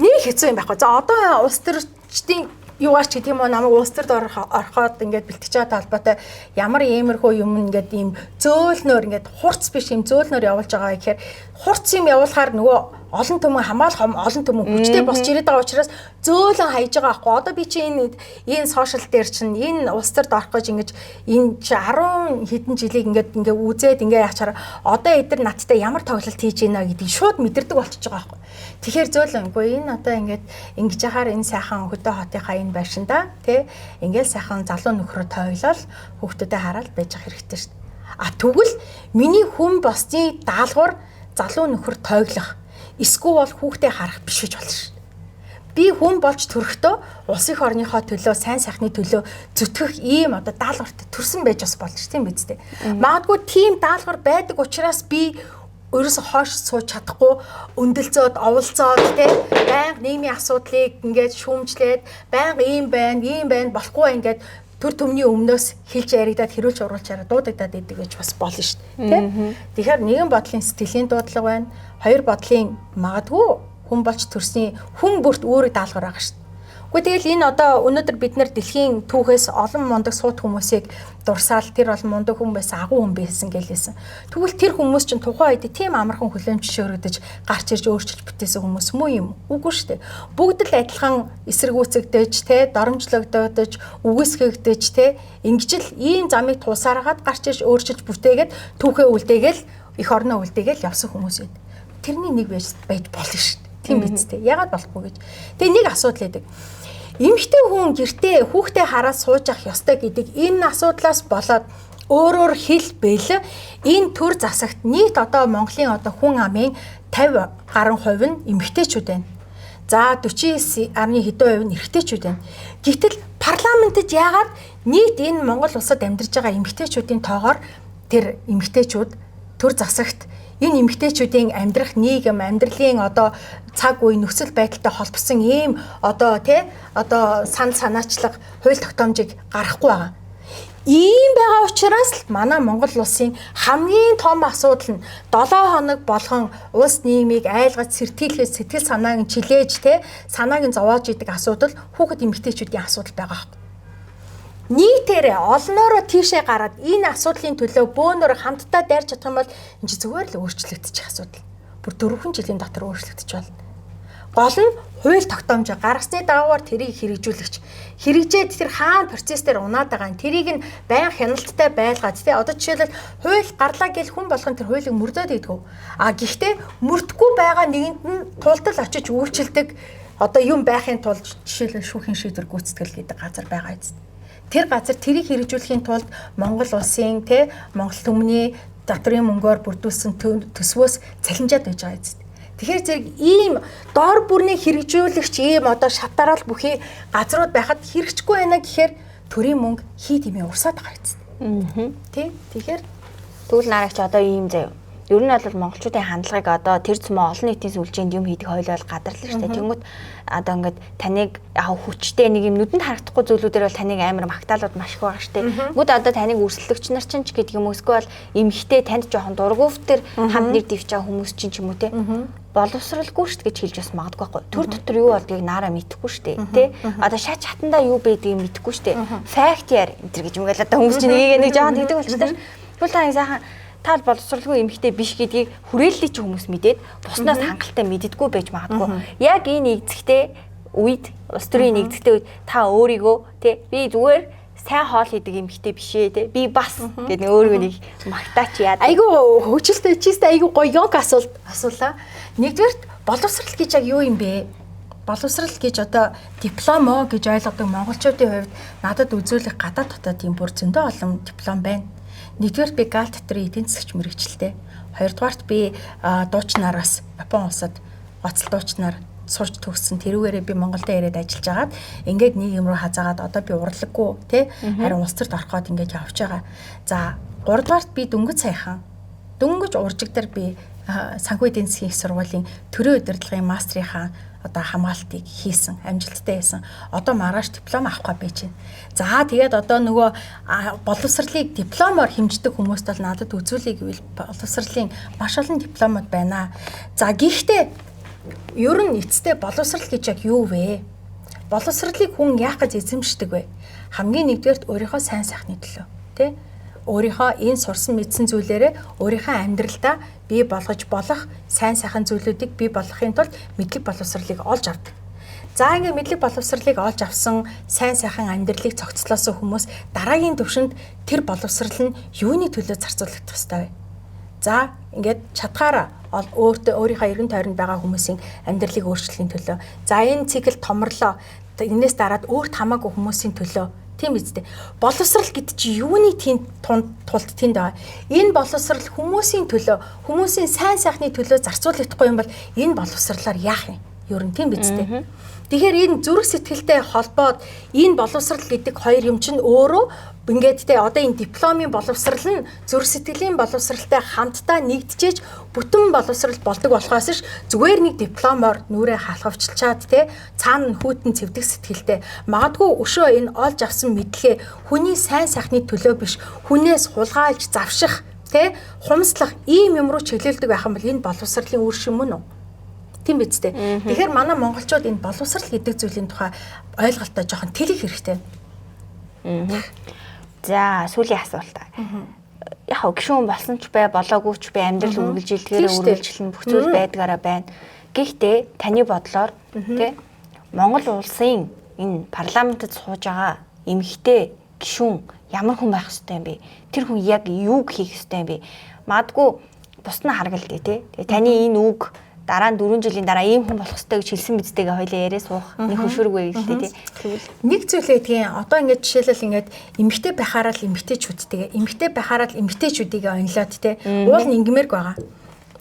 нэг хэцүү юм байхгүй. За одоо улс төрчдийн юугаач гэдэг юм уу намайг улс төрд ороход ингээд бэлтгэж байгаа талбайтай ямар иймэрхүү юм ингээд ийм зөөлнөр ингээд хурц биш ийм зөөлнөр явуулж байгаа гэхээр хурц юм явуулахаар нөгөө олон түмэн хамгаалах олон түмэн хүчтэй босч ирээд байгаа учраас зөөлөн хайж байгаа байхгүй. Одоо би чи энэ сошиал дээр чинь энэ улс төрд орох гэж ингэж энэ чи 10 хэдэн жилиг ингээд үзээд ингээд яачаар одоо эдгээр надтай ямар тоглолт хийж ийна гэдгийг шууд мэдэрдэг болчихж байгаа байхгүй. Тэгэхээр зөөлөнгүй энэ одоо ингээд ингэж яхаар энэ сайхан хөдөө хотынхаа энэ байшинда тий ингээл сайхан залуу нөхрөө тойлол хүүхдүүдэд хараад байж ах хэрэгтэй шүү дээ. А тэгвэл миний хүн босны даалгавар залуу нөхөр тойлох эсвэл бол хүүхдээ харах биш гэж болно шүү дээ. Би хүн болж төрөхдөө улс их орныхоо төлөө сайн сайхны төлөө зүтгэх ийм одоо даалгавартай төрсөн байж бас болно шүү тийм биз дээ. Магадгүй тийм даалгавар байдаг учраас би өөрөөсөө хоош сууж чадахгүй өндөлцөөд оволцоод те байнга нийгмийн асуудлыг ингээд шүүмжлээд байнга ийм байна болохгүй ингээд төр төмний өмнөөс хэлж яригадад хэрүүлж оруулчаараа дуудагдаад идэг гэж бас болно шүү дээ. Тэгэхээр нэгэн бодлын сэтгэлийн дуудлага байна. Хоёр бодлын магадгүй хүн болж төрсний хүн бүрт өөрөг даалгавар байгаа шүү дээ. Гэхдээ тэгэл энэ одоо өнөөдөр бид нар дэлхийн түүхээс олон мундаг суут хүмүүсийг дурсаал тэр бол мундаг хүн байсан агуу хүн байсан гэлээсэн. Тэгвэл тэр хүмүүс чинь тухайн үед тийм амархан хүлэмжшөөрөгдөж гарч ирж өөрчилж бүтээсэн хүмүүс мүү юм? Үгүй шүү дээ. Бүгд л адилхан эсэргүүцэгдэж те доромжлогдож үгүйсгэгдэж те ингэж л ийм замыг тулсааргаад гарч ирж өөрчилж бүтээгээд түүхээ үлдээгээл их орноо үлдээгээл явсан хүмүүс байд. Тэрний нэг байж болно шүү дээ. Тийм биз дээ. Ягаад болохгүй гэж. Тэгээ нэг асуудал байдаг. Эмэгтэй хүн гэртээ хүүхдээ хараад сууж ах ёстой гэдэг энэ асуудлаас болоод өөрөөр хэлбэл энэ төр засагт нийт одоо Монголын одоо хүн амын 50 гаруй хувь нь эмэгтэйчүүд байна. За 49 арны хэдэн хувь нь эрэгтэйчүүд байна. Гэтэл парламентд яагаад нийт энэ Монгол улсад амьдарч байгаа эмэгтэйчүүдийн тоогоор тэр эмэгтэйчүүд төр засагт энэ эмэгтэйчүүдийн амьдрах нийгэм, амьдралын одоо цаг үе нөхцөл байдалтай холбосон ийм одоо санал санаачлаг хууль тогтоомжийг гаргахгүй байгаа. Ийм байгаа учраас л манай Монгол улсын хамгийн том асуудал нь 7 хоног болгон улс нийгмийг айлгаж сэртийлэх сэтгэл санааг нь чилээж санааг нь зовоож идэг асуудал хүүхэд эмэгтэйчүүдийн асуудал байгаа хэрэг. Нийтээрээ олноороо тийшээ гараад энэ асуудлын төлөө бөөнөр хамтдаа дайрч чадах юм бол энэ зүгээр л өөрчлөгдчих асуудал. Бүр 4 жилийн дотор өөрчлөгдөж байна. Гол нь хууль тогтоомж гаргасны дагавар тэрийг хэрэгжүүлэгч хэрэгжээд тэр хаана процесс дээр унаад байгаа нь тэрийг нь байн хяналттай байлгаад одоо жишээлбэл хууль гарлаа гэж хүн болгон тэр хуулийг мөрдөөд идэгв. Гэхдээ мөрдөхгүй байгаа нэгэнд нь тулдал очиж үйлчилдэг одоо юм байхын тулд жишээлбэл шүүхийн шийдвэр гүйцэтгэл гэдэг газар байгаа биз. Тэр газар тэрийг хэрэгжүүлэхийн тулд Монгол улсын Монгол түмний дотрын мөнгөөр бүрдүүлсэн төсвөөс цалинжаад байж байгаа биз. Тэгэхээр зэрэг ийм доор бүрний хэрэгжүүлэгч ийм одоо шатаарал бүхий газрууд байхад хэрэгжихгүй байна гэхээр төрийн мөнгө хий дэмээ урсаад байгаа юм. Тэгэхээр тэгвэл нарагч одоо ийм заяа. Ер нь бол монголчуудын хандлагыг одоо тэр цөмөө олон нийтийн сүлжээнд юм хийдэг хойлол гадарлаа шүү дээ. Тэнгүүд одоо ингээд таныг яг хүчтэй нэг юм нүдэнд харагдахгүй зүйлүүдээр бол таныг амар магтаалууд маш их байгаа шүү дээ. Тэгвэл одоо таныг өрсөлдөгч нар чинь ч гэдэг юм уу эсвэл эмхтэй танд жоохон дургуувтэр хамт нэр дэвч байгаа хүмүүс чинь ч юм уу те боловсралгүй шүү гэж хэлж бас магадгүй байхгүй. Төр дотор юу болдгийг наараа мэдэхгүй шүү дээ. Тэ одоо шаач хатандаа юу байдгийг мэдэхгүй шүү дээ. Факт яар энэ гэж юм гээл одоо хүмүүс чинь нэг жоохон тэгдэг болчихсон. Тэгвэл та сайхан тал боловсралгүй эмэгтэй биш гэдгийг хүрээллий чи хүмүүс мэдээд буснаас хангалттай мэддэггүй байж магадгүй. Яг энэ нэгцэгтэй үед, улс төрийн нэгцэгтэй үед та өөрийгөө тий би зүгээр сайн хоол хийдэг эмэгтэй биш ээ тий би бас гэдэг өөрийгөө нэг магтаач яа. Айгу хөвчлөлтэй чистэ айгу гоё ёг асуулаа. Нэгдүгээрт боловсрал гэж яг юу юм бэ? Боловсрал гэж одоо дипломо гэж ойлгодог монголчуудын хувьд надад үзүүлэх гадаад дотоодын бүр зөндөө олон диплом байна. Нэгдүгээр би гал дотрын эдийн засагч мэргэжилтэй. Хоёрдугаарт би дуучнараас Япон улсад гоцл дуучнаар сурч төгссөн. Тэрүүгээрээ би Монголд ирээд ажиллаж агаад ингээд нийгэм рүү хазаагаад одоо би урлаггүй тий харин улс төрд ороход ингээд явж байгаа. За гуравдугаарт би дөнгөж саяхан дөнгөж уржиг дээр би санхүү эдийн засгийн их сургуулийн төрийн удирдлагын мастрынхаа одоо хамгаалтыг хийсэн, амжилттай хийсэн. Одоо маргааш диплом авах гэж байна. За тэгээд одоо нөгөө боловсролыг дипломоор хэмждэг хүмүүст бол надад үзүүлэх гэвэл боловсролын маш олон дипломод байна. За гэхдээ ер нь эцэстээ боловсрол гэж яг юу вэ? Боловсролыг хүн яах гэж эзэмшдэг вэ? Хамгийн нэгдүгээрт өөрийнхөө сайн сайхны төлөө, тий? Өөрийнхөө энэ сурсан мэдсэн зүйлээрээ өөрийнхөө амьдралдаа бий болгож болох сайн сайхан зүйлүүдийг бий болгохын тулд мэдлэг боловсролыг олж авдаг. За ингээд мэдлэг боловсролыг олж авсан сайн сайхан амьдралыг цогцлоосон хүмүүс дараагийн төвшөнд тэр боловсрол нь юуны төлөө зарцуулагдах ёстой вэ? За ингээд чадхаараа өөрийнхөө эргэн тойронд байгаа хүмүүсийн амьдралыг өөрчлөхийн төлөө. За энэ цикл томрлоо. Энээс дараад өөрт хамаагүй хүмүүсийн төлөө. Тийм биз дээ. Боловсрал гэдэг чи юуны тулд тэнд байгаа. Энэ боловсрал хүмүүсийн төлөө, хүмүүсийн сайн сайхны төлөө зарцуулагдахгүй юм бол энэ боловсралаар яах юм? Ер нь тийм биз дээ. Тэгэхээр энэ зүрх сэтгэлтэй холбоод энэ боловсрал гэдэг хоёр юм чинь өөрөө ингээд те одоо энэ дипломын боловсрал нь зүрх сэтгэлийн боловсралтай хамтдаа нэгдэжээж бүтэн боловсрал болдог болохоос ш зүгээр нэг дипломоор нүрээ халахвчилчаад те цаана хүүтэн цэвдэг сэтгэлтэй магадгүй өшөө энэ олж авсан мэдлэгээ хүний сайн сайхны төлөө биш хүнээс хулгайлж завших те хумслах ийм юм руу чиглүүлдэг байх юм бол энэ боловсралын үр шим мөн үү? Тийм биз дээ. Тэгэхээр манай монголчууд энэ боловсрал гэдэг зүйлийн тухай ойлголтоо жоохон тэлэх хэрэгтэй. За сүүлийн асуулт. Яг гişүүн болсон ч бай, болоогүй ч бай амьдрал үргэлжилдгээр үргэлжлэн бүх зүйл байдгаараа байна. Гэхдээ таны бодлоор тий Монгол улсын энэ парламентд сууж байгаа эмэгтэй гişүүн ямар хүн байх ёстой юм бэ? Тэр хүн яг юуг хийх ёстой юм бэ? Магадгүй бус нь харгалдээ тий. Тэгээ таны энэ үг дараа нь 4 жилийн дараа ийм хүн болох ёстой гэж хэлсэн бидтэйгээ хоёлаа яриа суух нэг хөшүүргүй гэлтэй тий. Тэгвэл нэг зүйл гэдгийг одоо ингээд жишээлбэл ингээд эмэгтэй байхаараа л эмэгтэйчүүдтэйгээ эмэгтэй байхаараа л эмэгтэйчүүдийг онлоод тий. Уул нь ингэмэрг байгаа.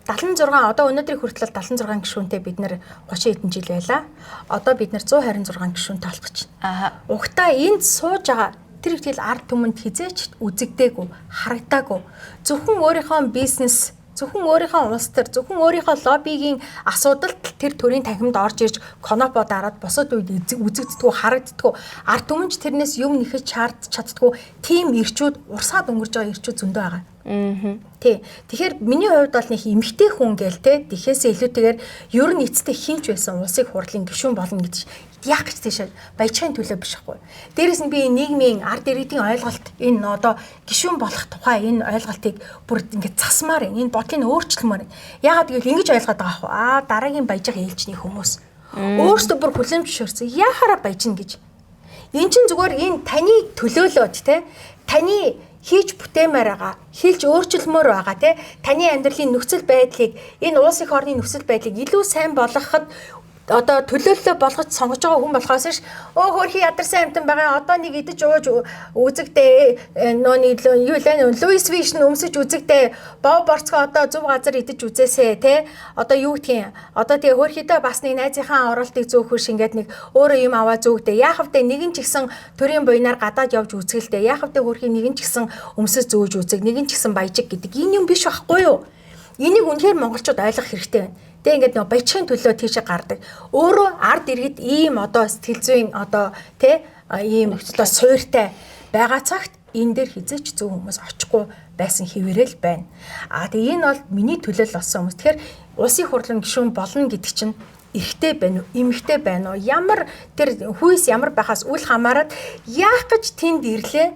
76 одоо өнөөдрийн хүртэл 76 гишүүнтэй бид нэр 30 хэдэн жил байлаа. Одоо бид нэр 126 гишүүнтэй болох гэж байна. Угтаа энд сууж байгаа тэр их тэгэл ард түмэнд хизээч үзэгдээгүй, харагдаагүй. Зөвхөн өөрийнхөө бизнес, зөвхөн өөрийнхөө улс төр, зөвхөн өөрийнхөө лоббигийн асуудалд тэр төрийн танхимд орж ирж конопо дараад бусад үед үзэгддэггүй, харагддаггүй. Ард түмэнч тэрнээс юм нэхэж чаддаггүй. Тим ирчүүд урсаад өнгөрж байгаа ирчүүд зөндөө байгаа. Тий. Тэгэхээр миний хувьд бол нэг эмгтэй хүн гээл те тэхээсээ илүүтэйгээр ер нь эцэстээ хинч байсан улсыг хурлын гишүүн болно гэж яах гэж тийш баяжхын төлөө биш хгүй. Дээрээс нь би нийгмийн ард иргэдийн ойлголт энэ одоо гишүүн болох тухай энэ ойлголтыг бүр ингээд засмаар энэ бодлыг өөрчлөмөр. Яагаад гэвэл ингэж ойлгоод байгаа ах. Дараагийн баяжх ээлжний хүмүүс өөрсдөө бүр хүлэмж шөрсөн. Яахаараа баяжна гэж. Энд чинь зүгээр энэ таны төлөөлөөд те таны хийж бүтээмээр байгаа, хийж өөрчлөмөр байгаа тий. Таны амьдралын нөхцөл байдлыг, энэ улс их орны нөхцөл байдлыг илүү сайн болгоход одоо төлөөллөө болгож сонгож байгаа хүн болохоос ш хөөрхи ядарсан амтан байгаа одоо нэг идэж ууж үзэгдээ нөөний юу лээ Луис Вишн өмсөж үзэгдээ бов борцгоо одоо зөв газар идэж үзээсэ те одоо юу гэдгийг одоо тэгээ хөөрхидөө бас нэг найзынхаа оролтыг зөөхөш ингээд нэг өөрөө юм аваа зөөгдөө яах вэ нэгэн ч гэсэн төрийн буйнаар гадаад явж үзгэлдээ яах вэ хөөрхи нэгэн ч гэсэн өмсөж зөөж үзэг нэгэн ч гэсэн баяжиг гэдэг энэ юм биш байхгүй юу энийг үнэхээр монголчууд ойлгох хэрэгтэй байна. Тэг ингээд нөө баяжхын төлөө тийшээ гардаг. Өөрөө ард иргэд ийм одоо сэтгэл зүйн одоо тий ийм одоо суйртай байгаа цагт энэ дээр хизээч зөв хүмүүс очихгүй байсан хэвээрэл байна. Тэгээ энэ бол миний төлөөл болсон хүмүүс. Тэгэхээр улсын хурлын гишүүн болно гэдэг чинь эрэгтэй байна уу, эмэгтэй байна уу? Ямар тэр хүйс ямар байхаас үл хамааран яах гэж тэнд ирлээ?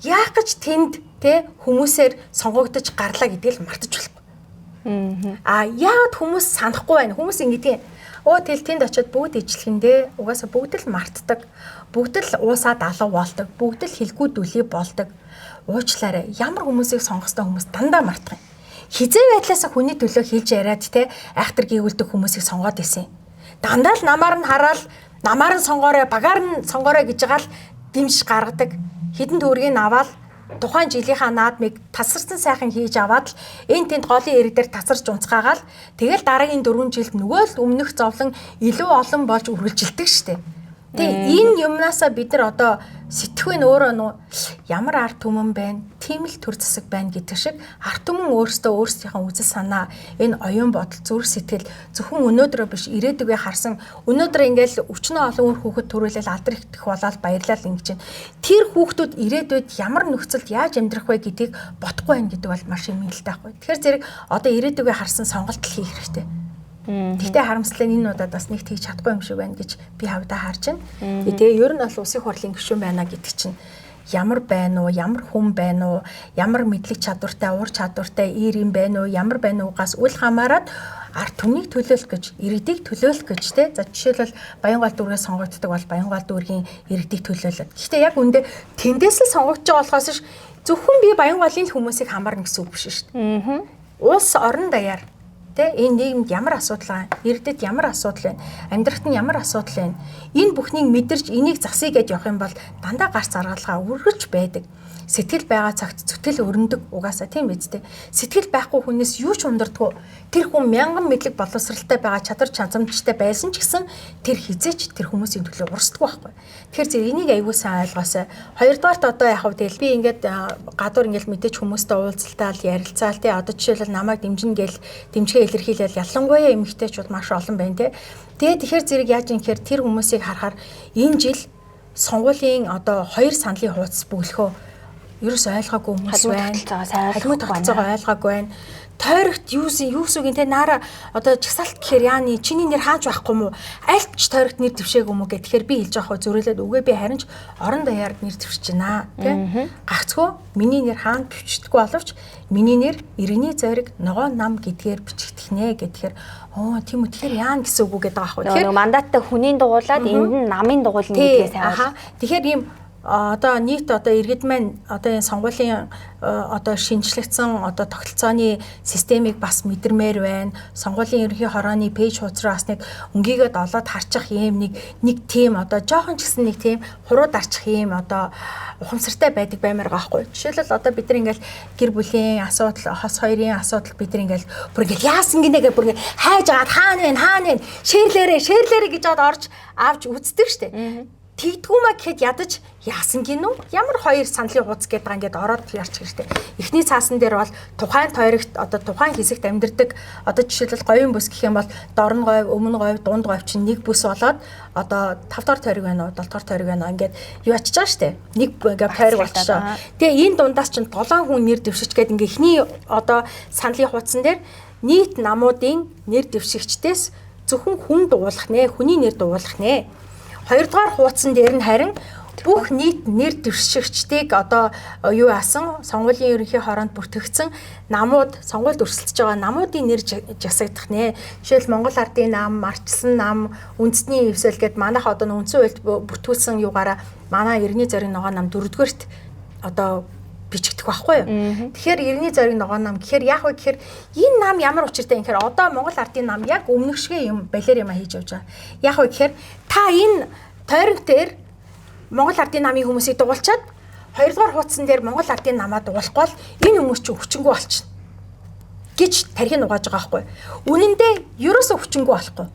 Яах гэж тэнд тий хүмүүсээр сонгогдож гарлаа гэдгийг мартаж болохгүй. Яагаад хүмүүс санахгүй байна? Хүмүүс ингэдэг. Тэгэл тэнд очиод бүгд ижлэхэндээ угаасаа бүгд л мартдаг. Бүгд л уусаад алуу болдог. Бүгд л хэлгүй дүлий болдог. Уучлаарай. Ямар хүмүүсийг сонгох ёстой хүмүүс дандаа мартах юм. Хизээ байдлаасаа хүний төлөө хэлж яриад те айхтар гүйгүүлдэг хүмүүсийг сонгоод исэн. Дандаа л намаар нь хараад намаар нь сонгоорой, багаар нь сонгоорой гэж байгаа л дэмж гаргадаг. Хідэн төгрөгийг аваад тухайн жилийнхаа наадмыг тасарсан сайхан хийж аваад л энэ тэнд голын ирэг дээр тасарч унцгаагаал тэгэл дараагийн 4 жилд нөгөө л өмнөх зовлон илүү олон болж үргэлжилдэг штеп. Тэгээ энэ юмнасаа бид нар одоо сэтгэхүйн өөрөө нөө ямар арт түмэн байна, тийм л төр засаг байна гэдэг шиг арт түмэн өөрсдөө өөрсдийнхөө үзэл санаа, энэ оюун бодол, зүрх сэтгэл зөвхөн өнөөдрөө биш ирээдүгөө харсан өнөөдөр ингээл өчнөө олон үр хүүхэд төрүүлэл алдар ихдэх болоод баярлал ингэж чинь тэр хүүхдүүд ирээдүйд ямар нөхцөлд яаж амьдрах вэ гэдгийг бодохгүй байх гэдэг бол маш юм нэлээд байхгүй. Тэгэхээр зэрэг одоо ирээдүгөө харсан сонголт хийх хэрэгтэй. Гэхдээ харамсалтай энэ удаад бас нэг тэгж чадахгүй юм шиг байна гэж би хавьдаа харж байна. Тэгээ ер нь бол улсын хурлын гишүүн байна гэдэг чинь ямар байна уу, ямар хүн байна уу, ямар мэдлэг чадвартай, ур чадвартай ир юм байна уу, ямар байна уугаас үл хамааран ард түмнийг төлөөлөх гэж, иргэдийг төлөөлөх гэж те. За жишээлбэл Баянгаал дүүргээс сонгогддог бол Баянгаал дүүргийн иргэдийг төлөөлөд. Гэхдээ яг үндэ тэндээс л сонгогдож байгаа болохоос зөвхөн би Баянгаалын хүмүүсийг хамаарна гэсэн үг биш шүү дээ. Улс орон даяар тэ энэ нийгэмд ямар асуудал байна? Иргэдэд ямар асуудал байна? Амьдрахад нь ямар асуудал байна? Энэ бүхнийг мэдэрч энийг засъя гэж явах юм бол дандаа гарц аргалгаа үргэж байдаг. Сэтгэл байгаа цагт зүтгэл өрнөдөг угаасаа тийм биз дээ. Сэтгэл байхгүй хүнээс юу ч ундардгүй. Тэр хүн мянган мэдлэг боловсралтай байгаа чадвар чанцамжтай байсан ч гэсэн тэр хизээч тэр хүмүүсийн төлөө урсдаггүй байхгүй. Тэгэхээр зэрэг энийг аягүй сайн ойлгоосай. Хоёрдугаарт одоо яг хав тэгэл би ингээд гадуур ингээд мэдээж хүмүүстэй уулзалтаал ярилцаал тий одоо жишээлбэл намайг дэмжинэ гэл дэмжгээ илэрхийлэл ялангуяа эмэгтэйчүүд маш олон байна тий. Тэгэхээр зэрэг яаж юм гэхээр тэр хүмүүсийг харахаар энэ жил сонгуулийн одоо 2 саналын хуудас бүглөхөө ерөөс ойлгоогүй хүмүүс байна. Халимт тогтцоогоо ойлгоогүй байна. Тойрогт юусүгийн те наара одоо чагсаалт гэхээр яаны чиний нэр хааж байхгүй мó? Аль ч тойрогт нэр дэвшээгүй мó гэх. Тэгэхээр би хэлж байгаа хөө зөрөөлөд үгүй би харин ч орон даяар нэр дэвшиж байна те. Гагцгүй миний нэр хаана бичигдэггүй боловч миний нэр иргэний зориг ногоо нам гэдгээр бичигдэх нэ гэхээр тийм үү тэгэхээр яана гэсэн үг гэдэг байгаа хөө. Тэгэхээр мандаттай хүнийн дугуулад энд нь намын дугуулна гэдгээс хайр. Тэгэхээр ийм одоо нийт одоо иргэд маань одоо энэ сонгуулийн одоо шинжлэгдсэн одоо тогтолцооны системийг бас мэдэрмээр байна. Сонгуулийн ерөнхий хорооны пэйж хуудас руу бас нэг өнгийгээд олоод харчих юм нэг тийм одоо жоохон ч гэсэн нэг тийм хурууд арчих юм одоо ухамсартай байдаг баймаар байгаа хгүй. Жишээлбэл одоо бид нар ингээл гэр бүлийн асуудал, хос хоёрын асуудал бид нар ингээл бүр ингээл яасан гинэ гэж бүр ингээл хайж агаад хаана вэ шээрлээрээ гэж орж авч үздэг штэ. Тэгдгүүмээ гэхэд ядаж яасан гинүү? Ямар хоёр саналын хуудас гэдэг байгаа ингээд ороод ярьчих хэрэгтэй. Эхний цаасан дээр бол тухайн тойрогт одоо тухайн хэсэгт амьдардаг одоо жишээлбэл говийн бүс гэх юм бол дорн говь, өмнө говь, дунд говь чинь нэг бүс болоод одоо 5 дахь тойрог байна уу, 7 дахь тойрог байна уу ингээд юу ачиж байгаа штэ. Нэг ингээд тойрог болчихоо. Тэгээ энэ дундаас чинь 7 хүн нэр дэвшиж гээд ингээд эхний одоо саналын хуудсан дээр нийт намуудын нэр дэвшигчдээс зөвхөн хүн дуулах нэ, хүний нэр дуулах нэ. Хоёрдугаар хуудсан дээр нь харин бүх нийт нэр дэвшигчдийг одоо юу яасан сонгуулийн ерөнхий хороонд бүртгэгдсэн намууд сонгуульд өрсөлдөж байгаа намуудын нэр жагсагдах нэ. Жишээл Монгол Ардын нам, Арчилсан нам, Үндэсний эвсэл гэд манайх одоо үндсэн хуульд бүртгүүлсэн югаараа манай Иргэний зориг ногоо нам 4-р одоо бичигдэх байхгүй юу. Тэгэхээр Иргэний зориг ногоо нам гэхээр яг вэ гэхээр энэ нам ямар учиртай юм гэхээр одоо Монгол Ардын нам яг өмнөх шиг юм балер юм хийж явж байгаа. Яг вэ гэхээр та энэ тойрог дээр Монгол Ардын намын хүмүүсийг дугуулчаад 2-р хуудсан дээр Монгол Ардын намаа дугуулахгүй бол энэ хүмүүс чинь өвчнгөө болчихно гэж тархин угааж байгаа байхгүй. Үнэн дээр ерөөсөө өвчнгөө болохгүй.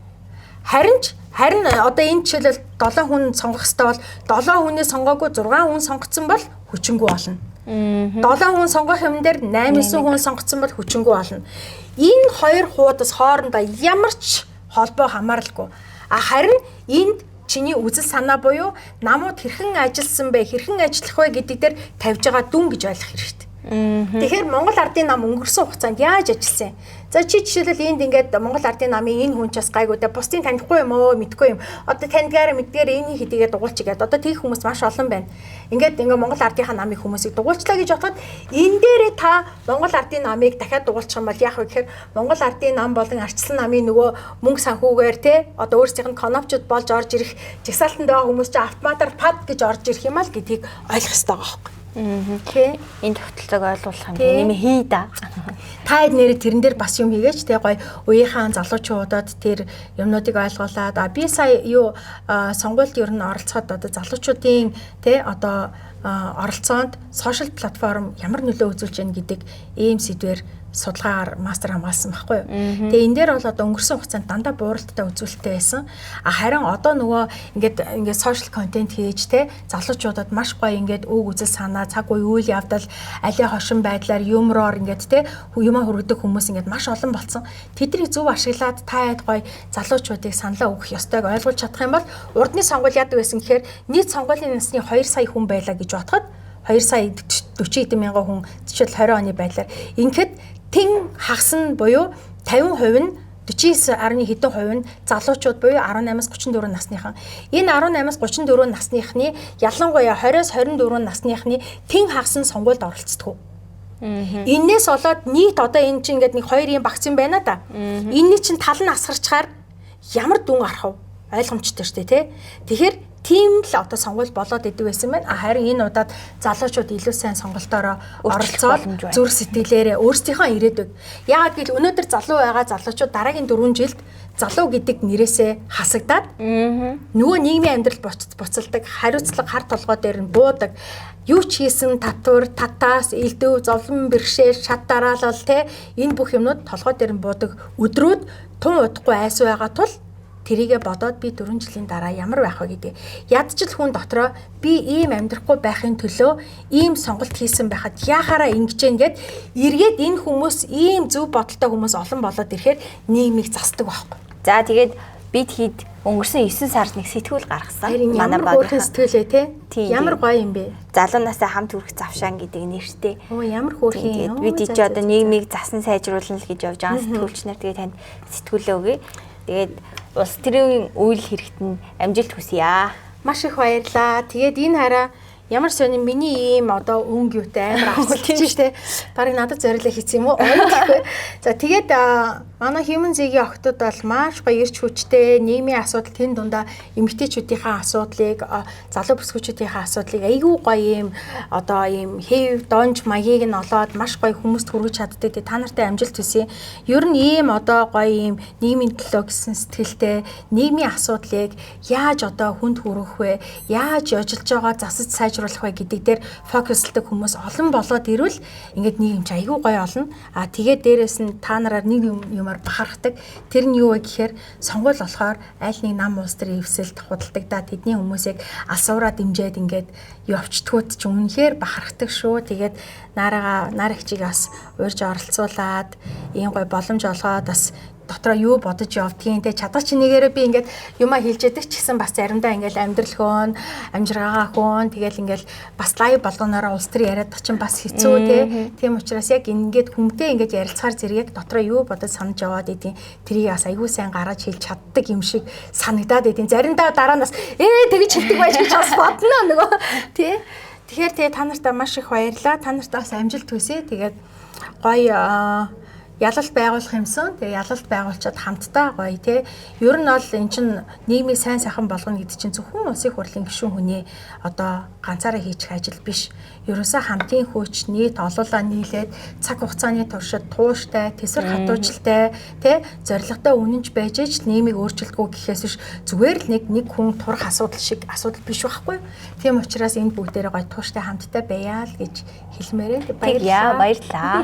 Харин одоо энэ жишээлбэл 7 хүн сонгох ёстой бол 7 хүнээс сонгоогүй 6 хүн сонгогдсон бол хүчингүү болно. 7 хүн сонгох юм дээр 8-9 хүн сонгогдсон бол хүчингүү болно. Энэ хоёр хуудас хоорондоо ямар ч холбоо хамааралгүй. Харин энд чиний үзэл санаа буюу намууд хэрхэн ажилласан бэ, хэрхэн ажиллах вэ гэдэг дээр тавьж байгаа дүн гэж ойлгох хэрэгтэй. Тэгэхээр Монгол Ардын нам өнгөрсөн хугацаанд яаж ажилласан? За чи жишээлбэл энд ингээд Монгол Ардын намын энэ хүн ч бас гайгүй дээ. Бусдын танихгүй юм уу, мэдгүй юм. Одоо таньдгаараа мэдгээр энийг хэдийгээ дугуулчих гээд одоо тийх хүмүүс маш олон байна. Ингээд Монгол Ардынхаа намын хүмүүсийг дугуулчлаа гэж бодоход энэ дээрээ та Монгол Ардын намыг дахиад дугуулчих юм бол яах вэ гэхээр Монгол Ардын нам болон Арчилсан намын нөгөө мөнгө санхүүгээр те одоо өөрсдийнх нь конопчууд болж орж ирэх жагсаалтанд байгаа хүмүүс чинь автоматар пад гэж орж ирэх юм аа л гэдгийг ойлгох хэрэгтэй байгаа байхгүй. Тэ энэ тогтолцоог ойлгуулах юм нэмээ хий да. Та нэрээ тэрэн дээр бас юм хийгээч тэ гоё үеийнхэн залуучуудад тэр юмнуудыг ойлгуулад би сая юу сонгуульд ер нь оролцоход одоо залуучуудын тэ одоо оролцоонд сошиал платформ ямар нөлөө үзүүлж байна гэдэг ийм сэдвээр судалгаагаар мастер хамгаалсан байхгүй юу. Тэгээ энэ дээр бол одоо өнгөрсөн хугацаанд дандаа бууралттай үзүүлэлттэй байсан. Харин одоо нөгөө ингээд сошиал контент хийж те залуучуудад маш гоё ингээд үг үзэл санаа цаг үе үйл явдал алийн хошин байдлаар юмроор ингээд те юмаа хүргэдэг хүмүүс ингээд маш олон болсон. Тэднийг зөв ашиглаад та хэд гоё залуучуудыг саналаа өгөх ёстойг ойлгуулж чадах юм бол урдны сонгуул яадаг байсан гэхээр нийт сонгуулийн насны 2 сая хүн байлаа гэж бодоход 2 сая 40 мянган хүн жишээл 20 оны байдлаар ингээд тэн хагас нь буюу 50% нь 49.1 хэдэн хувь нь залуучууд буюу 18-аас 34 насныхан. Энэ 18-аас 34 насныхны ялангуяа 20-с 24 насныхны тэн хагас нь сонгуульд оролцдог. Энээс болоод нийт одоо энэ чинь ингээд нэг 2 юм багц юм байна да. Энэний чинь тал нь асгарчаар ямар дүн гарах вэ? Ойлгомжтой шүү дээ, тий. Тэгэхээр тийм л одоо сонгуул болоод идэв байсан байна. Харин энэ удаад залуучууд илүү сайн сонголтоороо оролцоод зүрх сэтгэлээрээ өөрсдийнхөө ирээдүйг. Яагаад гэвэл өнөөдөр залуу байгаа залуучууд дараагийн 4 жилд залуу гэдэг нэрээсээ хасагдаад нөгөө нийгмийн амьдрал буцалдаг, хариуцлага хар толгой дээр нь буудаг. Юу ч хийсэн татвар, татаас, элдв, зовлон бэрхшээл, шат дараалал те энэ бүх юмнууд толгой дээр нь буудаг өдрүүд тун удахгүй айс байгаа тул тэрийгэ бодоод би 4 жилийн дараа ямар байх вэ гэдэг. Ядчил хүн дотроо би ийм амьдрахгүй байхын төлөө ийм сонголт хийсэн байхад яахаараа ингэж ингээд эргээд энэ хүмүүс ийм зөв бодолтой хүмүүс олон болоод ирэхээр нийгмийг засдаг байхгүй. За тэгээд бид хэд өнгөрсөн 9 сард нэг сэтгүүл гаргасан. Манай багийн сэтгүүлээ те. Ямар гоё юм бэ? Залуу насаа хамт хүрэх завшаан гэдэг нэртэй. Оо ямар хөөрхий. Бид ич одоо нийгмийг засан сайжруулна л гэж явж байгаа сэтгүүлч нар тэгээд танд сэтгүүлээ өгье. Тэгээд улс төрийн үйл хэрэгт нь амжилт хүсье. Маш их баярлаа. Тэгээд энэ хараа ямар сони миний ийм одоо өнгө юутай амар авч тийш те. Барыг надад зориулаа хийсэн юм уу? За тэгээд Манай Human Z-ийн охтууд бол маш гоё эрч хүчтэй, нийгмийн асуудал тэн дундаа эмэгтэйчүүдийнхээ асуудлыг, залуу бүсгүйчүүдийнхээ асуудлыг айгүй гоё юм одоо ийм хэв донж маягийг нь олоод маш гоё хүмүүст хүргэж чаддаг. Та нартай амжилт хүсье. Ер нь ийм одоо гоё ийм нийгмийн төлөө гэсэн сэтгэлтэй нийгмийн асуудлыг яаж одоо хүнд хүргэх вэ? Яаж яжилж байгаа засаж сайжруулах вэ гэдэг дээр фокуслдаг хүмүүс олон болоод ирвэл ингээд нийгэм ч айгүй гоё олно. Тэгээд дээрэс нь та нараар нэг юмар бахархдаг. Тэр нь юу вэ гэхээр сонгуул болохоор аль нэг нам улс төр эвсэлд худалдаг да тэдний хүмүүсийг алсуураа дэмжиад ингээд явчтгууд ч үнэхээр бахархдаг шүү. Тэгээд наарагчийг бас урьж оролцуулаад ийм гоё боломж олгоод бас дотроо юу бодож явдгийг те чадвар чинээрээ би ингээд юмаа хэлж яадаг ч гэсэн бас заримдаа ингээд амьдрал хөөн, амжиргаагаа хөөн тэгэл ингээд бас лайв болгоноороо улс төр яриад чинь бас хэцүү те. Тийм учраас яг ингээд хүмтэй ингээд ярилцахаар зэрэг дотроо юу бодож санаж яваад идэв. Тэрийг бас аягүй сайн гаргаж хэлж чаддаг юм шиг санагдаад идэв. Заримдаа дараа нас тэгж хэлдэг байж гэж бас бодно нөгөө тий. Тэгэхээр та нартай маш их баярлалаа. Та нартай бас амжилт хүсье. Тэгээд гоё ялалт байгуулах юмсан. Тэгээ ялалт байгуулчаад хамтдаа гоё тий. Ер нь бол эн чин нийгмийг сайн сайхан болгоно гэдэг чинь зөвхөн улсын хурлын гишүүн хүний одоо ганцаараа хийчих ажил биш. Ерөөсөө хамтын хүч, нийт олоолаа нийлээд цаг хугацааны туршид тууштай, тэсвэр хатуужилтай тий зоригтой үнэнч байж ич нийгмийг өөрчилдөггүй гэхээс биш зүгээр л нэг хүн турах асуудал шиг асуудал биш байхгүй. Тийм учраас энэ бүгдээрээ гоё тууштай хамтдаа байя л гэж хэлмээрээ. Баярлалаа.